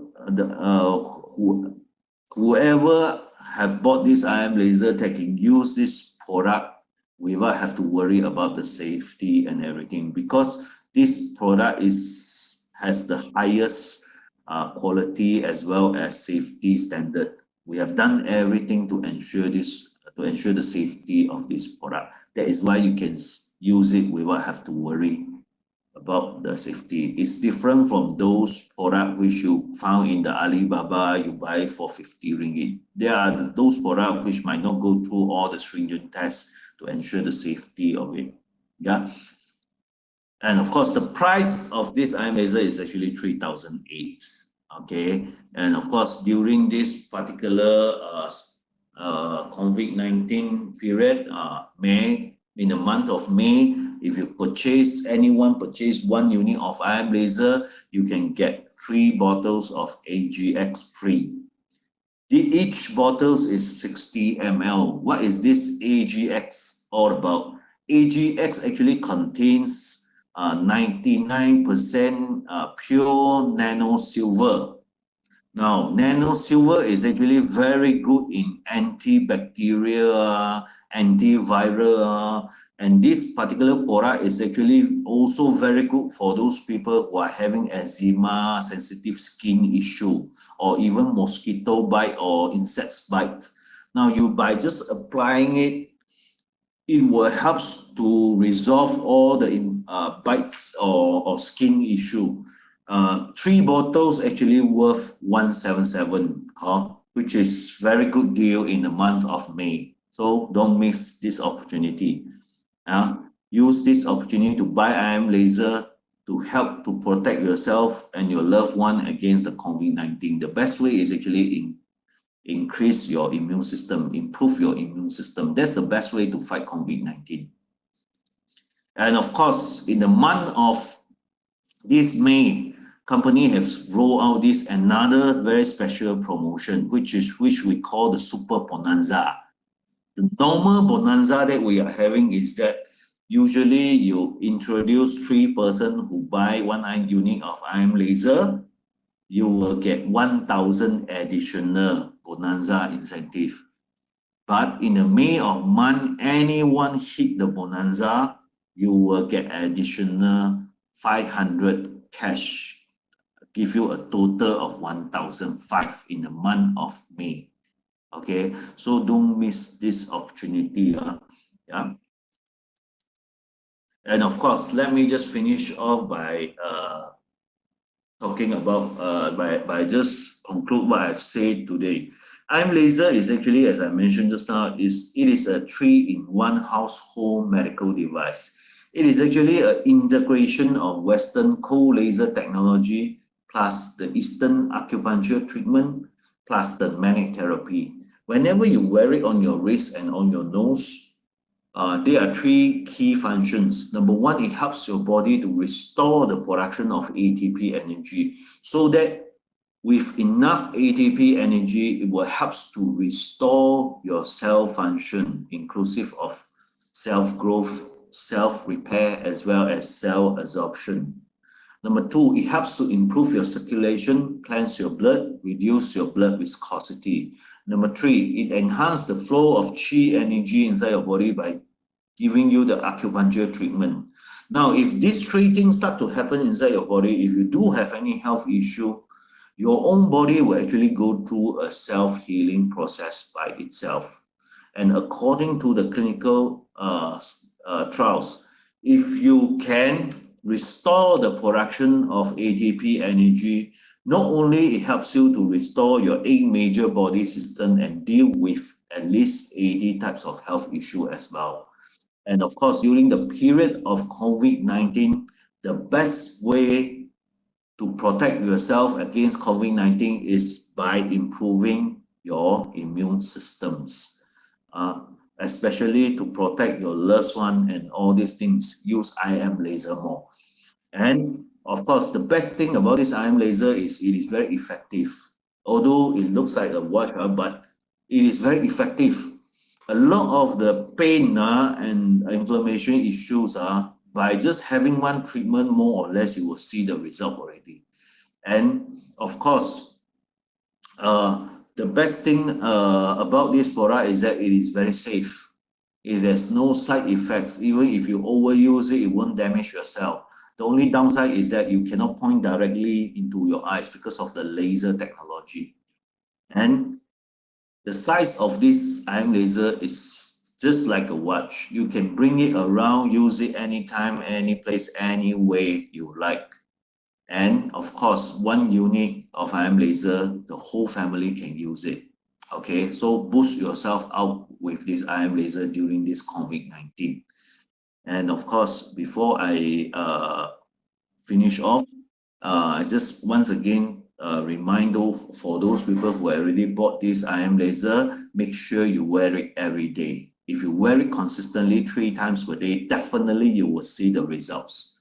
whoever have bought this IM laser, they can use this product without have to worry about the safety and everything, because this product has the highest quality as well as safety standard. We have done everything to ensure the safety of this product. That is why you can use it without have to worry about the safety. It's different from those products which you found in the Alibaba, you buy for 50 ringgit. There are those products which might not go through all the stringent tests to ensure the safety of it. Yeah. And of course, the price of this IM laser is actually 3,008. Okay. And of course, during this particular COVID-19 period, in the month of May, if you anyone purchase 1 unit of IM laser, you can get 3 bottles of AGX free. Each bottle is 60 ml. What is this AGX all about? AGX actually contains 99% pure nano silver. Now, nano silver is actually very good in antibacterial, antiviral, and this particular product is actually also very good for those people who are having eczema, sensitive skin issue, or even mosquito bite or insects bite. Now, by just applying it, it will help to resolve all the bites or skin issue. 3 bottles actually worth 177, which is very good deal in the month of May. So don't miss this opportunity. Use this opportunity to buy IM laser to help to protect yourself and your loved one against the COVID-19. The best way is actually increase your immune system, improve your immune system. That's the best way to fight COVID-19. And of course, in the month of this May, company has rolled out this another very special promotion, which we call the Super Bonanza. The normal Bonanza that we are having is that usually you introduce 3 persons who buy 1 unit of IM laser, you will get 1,000 additional Bonanza incentive. But in the May of month, anyone hit the Bonanza, you will get additional 500 cash. Give you a total of 1,005 in the month of May. Okay, so don't miss this opportunity. Yeah. And of course, let me just finish off by talking about by just conclude what I've said today. IM laser is actually, as I mentioned just now, it is a 3-in-1 household medical device. It is actually an integration of Western cold laser technology plus the Eastern acupuncture treatment plus the magnetic therapy. Whenever you wear it on your wrist and on your nose, there are 3 key functions. Number 1, it helps your body to restore the production of ATP energy, so that with enough ATP energy, it will help to restore your cell function, inclusive of self-growth, self-repair, as well as cell absorption. Number 2, it helps to improve your circulation, cleanse your blood, reduce your blood viscosity. Number 3, it enhances the flow of qi energy inside your body by giving you the acupuncture treatment. Now, if these 3 things start to happen inside your body, if you do have any health issue, your own body will actually go through a self-healing process by itself. And according to the clinical trials, if you can restore the production of ATP energy, not only it helps you to restore your 8 major body system and deal with at least 80 types of health issue as well. And of course, during the period of COVID-19, the best way to protect yourself against COVID-19 is by improving your immune systems. Especially to protect your loved one and all these things, use IM laser more. And of course, the best thing about this IM laser is it is very effective. Although it looks like a watch, but it is very effective. A lot of the pain and inflammation issues by just having one treatment, more or less, you will see the result already. And of course, the best thing about this product is that it is very safe. It has no side effects. Even if you overuse it, it won't damage your cell. The only downside is that you cannot point directly into your eyes because of the laser technology. And the size of this IM laser is just like a watch. You can bring it around, use it anytime, any place, any way you like. And of course, 1 unit of IM laser, the whole family can use it. Okay, so boost yourself out with this IM laser during this COVID-19. And of course, before I finish off, I just once again remind for those people who already bought this IM laser, make sure you wear it every day. If you wear it consistently 3 times per day, definitely you will see the results.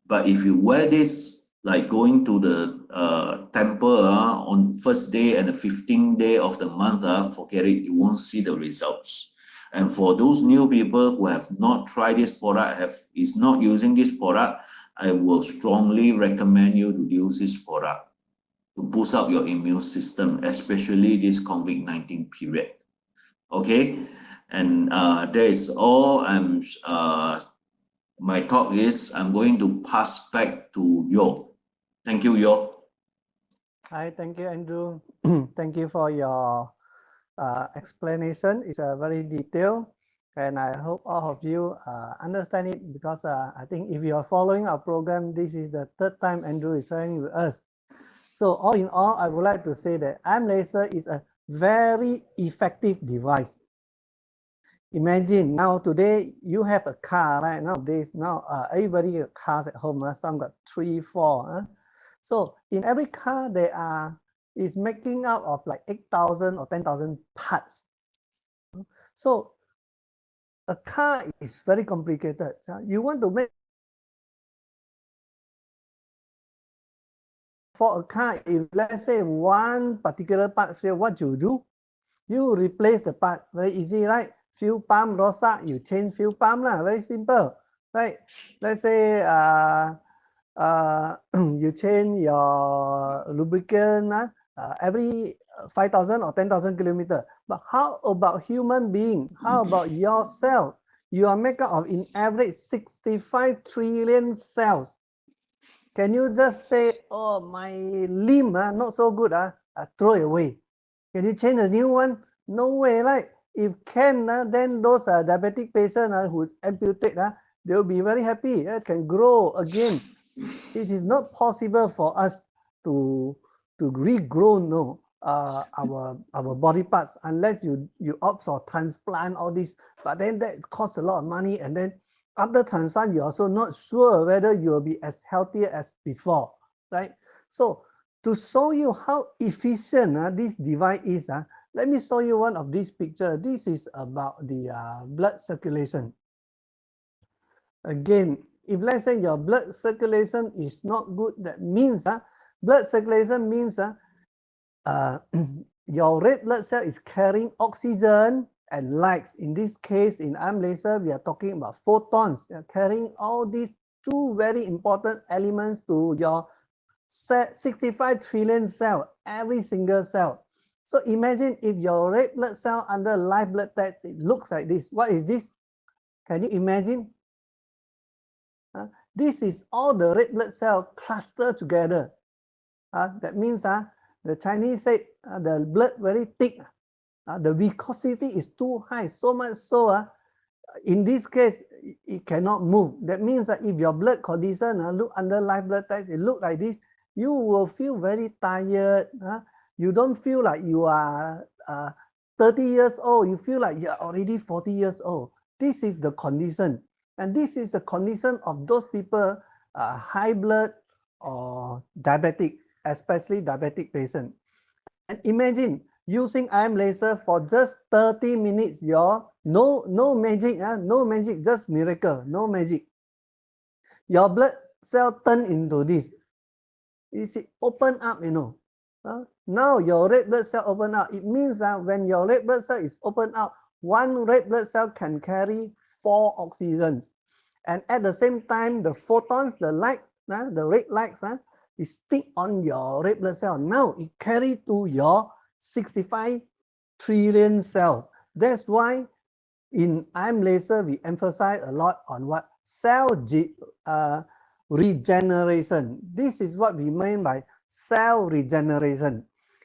But if you wear this like going to the temple on first day and the 15th day of the month, forget it, you won't see the results. And for those new people who have not tried this product, is not using this product, I will strongly recommend you to use this product to boost up your immune system, especially this COVID-19 period. Okay, and that is all. My talk is, I'm going to pass back to Yo. Thank you, Yo. Hi, thank you, Andrew. Thank you for your explanation. It's very detailed, and I hope all of you understand it, because I think if you are following our program, this is the 3rd time Andrew is sharing with us. So all in all, I would like to say that IM laser is a very effective device. Imagine now today you have a car, right? Nowadays, everybody got cars at home. Some got 3, 4. So in every car there is making out of like 8,000 or 10,000 parts. So a car is very complicated. You want to make for a car, if let's say one particular part fail, what you do? You replace the part. Very easy, right? Fuel pump rosak, you change fuel pump lah. Very simple, right? Let's say you change your lubricant every 5,000 or 10,000 kilometers. But how about human being? How about yourself? You are made up of, in average, 65 trillion cells. Can you just say, oh, my limb not so good, throw it away? Can you change a new one? No way, right? If can, then those diabetic patients who amputate, they will be very happy. Can grow again. It is not possible for us to regrow our body parts unless you opt for transplant, all this. But then that costs a lot of money, and then after transplant, you're also not sure whether you'll be as healthy as before, right? So to show you how efficient this device is, let me show you one of these pictures. This is about the blood circulation. Again, if let's say your blood circulation is not good, that means blood circulation means your red blood cell is carrying oxygen and lights. In this case, in arm laser, we are talking about photons. They are carrying all these two very important elements to your 65 trillion cell, every single cell. So imagine if your red blood cell under live blood test, it looks like this. What is this? Can you imagine? This is all the red blood cell clustered together. That means the Chinese say the blood very thick. The viscosity is too high, so much so in this case it cannot move. That means that if your blood condition look under live blood test, it look like this, you will feel very tired. You don't feel like you are 30 years old. You feel like you're already 40 years old. This is the condition. And this is the condition of those people, high blood or diabetic, especially diabetic patient. And imagine using IM laser for just 30 minutes, no magic, no magic, just miracle, no magic. Your blood cell turn into this. You see, open up, Now your red blood cell open up. It means that when your red blood cell is open up, one red blood cell can carry 4 oxygens. And at the same time, the photons, the lights, the red lights, it stick on your red blood cell. Now it carry to your 65 trillion cells. That's why in IM laser, we emphasize a lot on what? Cell regeneration. This is what we mean by cell regeneration.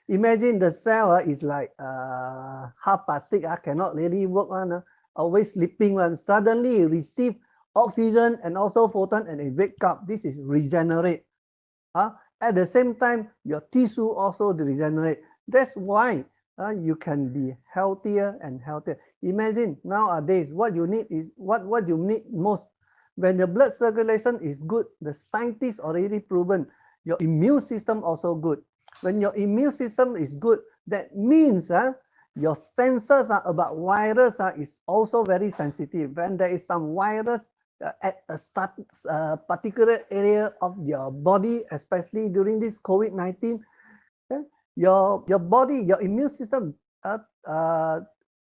Imagine the cell is like 6:30, cannot really work on, always sleeping one. Suddenly receive oxygen and also photon and it wake up. This is regenerate. At the same time, your tissue also regenerate. That's why you can be healthier and healthier. Imagine nowadays what you need is what you need most. When the blood circulation is good, the scientists already proven your immune system also good. When your immune system is good, that means your sensors about virus is also very sensitive. When there is some virus at a particular area of your body, especially during this COVID-19, your body, your immune system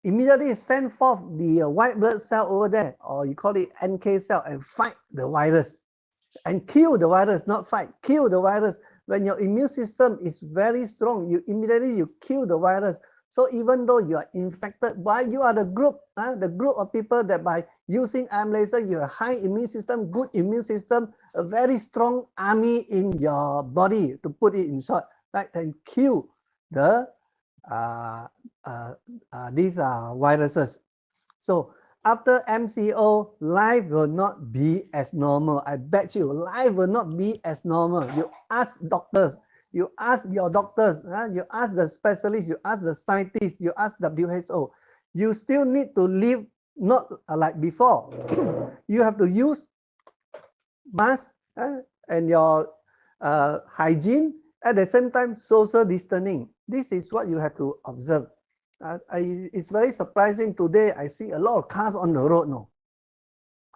immediately send forth the white blood cell over there, or you call it NK cell, and fight the virus and kill the virus, not fight, kill the virus. When your immune system is very strong, you immediately kill the virus. So even though you are infected, while you are the group of people that by using IM laser, you have high immune system, good immune system, a very strong army in your body, to put it in short, right? And kill the these viruses. So after MCO, life will not be as normal. I bet you, life will not be as normal. You ask doctors, you ask your doctors, you ask the specialists, you ask the scientists, you ask WHO. You still need to live not like before. You have to use mask and your hygiene, at the same time social distancing. This is what you have to observe. It's very surprising today. I see a lot of cars on the road now.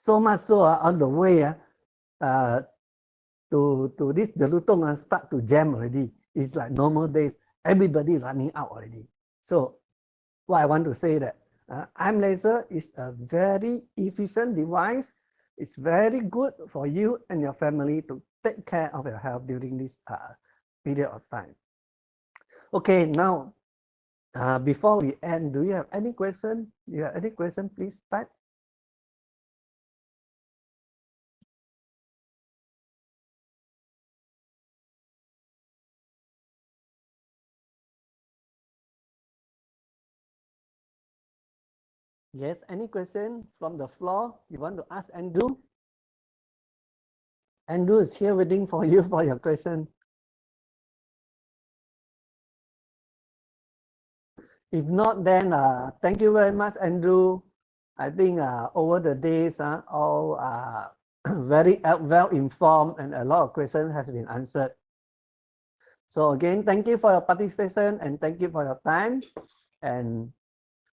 So much so on the way to this Jelutong start to jam already. It's like normal days. Everybody running out already. So what I want to say that IM laser is a very efficient device. It's very good for you and your family to take care of your health during this period of time. Okay, now before we end, do you have any question? You have any question? Please type. Yes, any question from the floor you want to ask Andrew? Andrew is here waiting for you for your question. If not, then thank you very much, Andrew. I think over the days, all very well informed and a lot of questions has been answered. So again, thank you for your participation and thank you for your time. And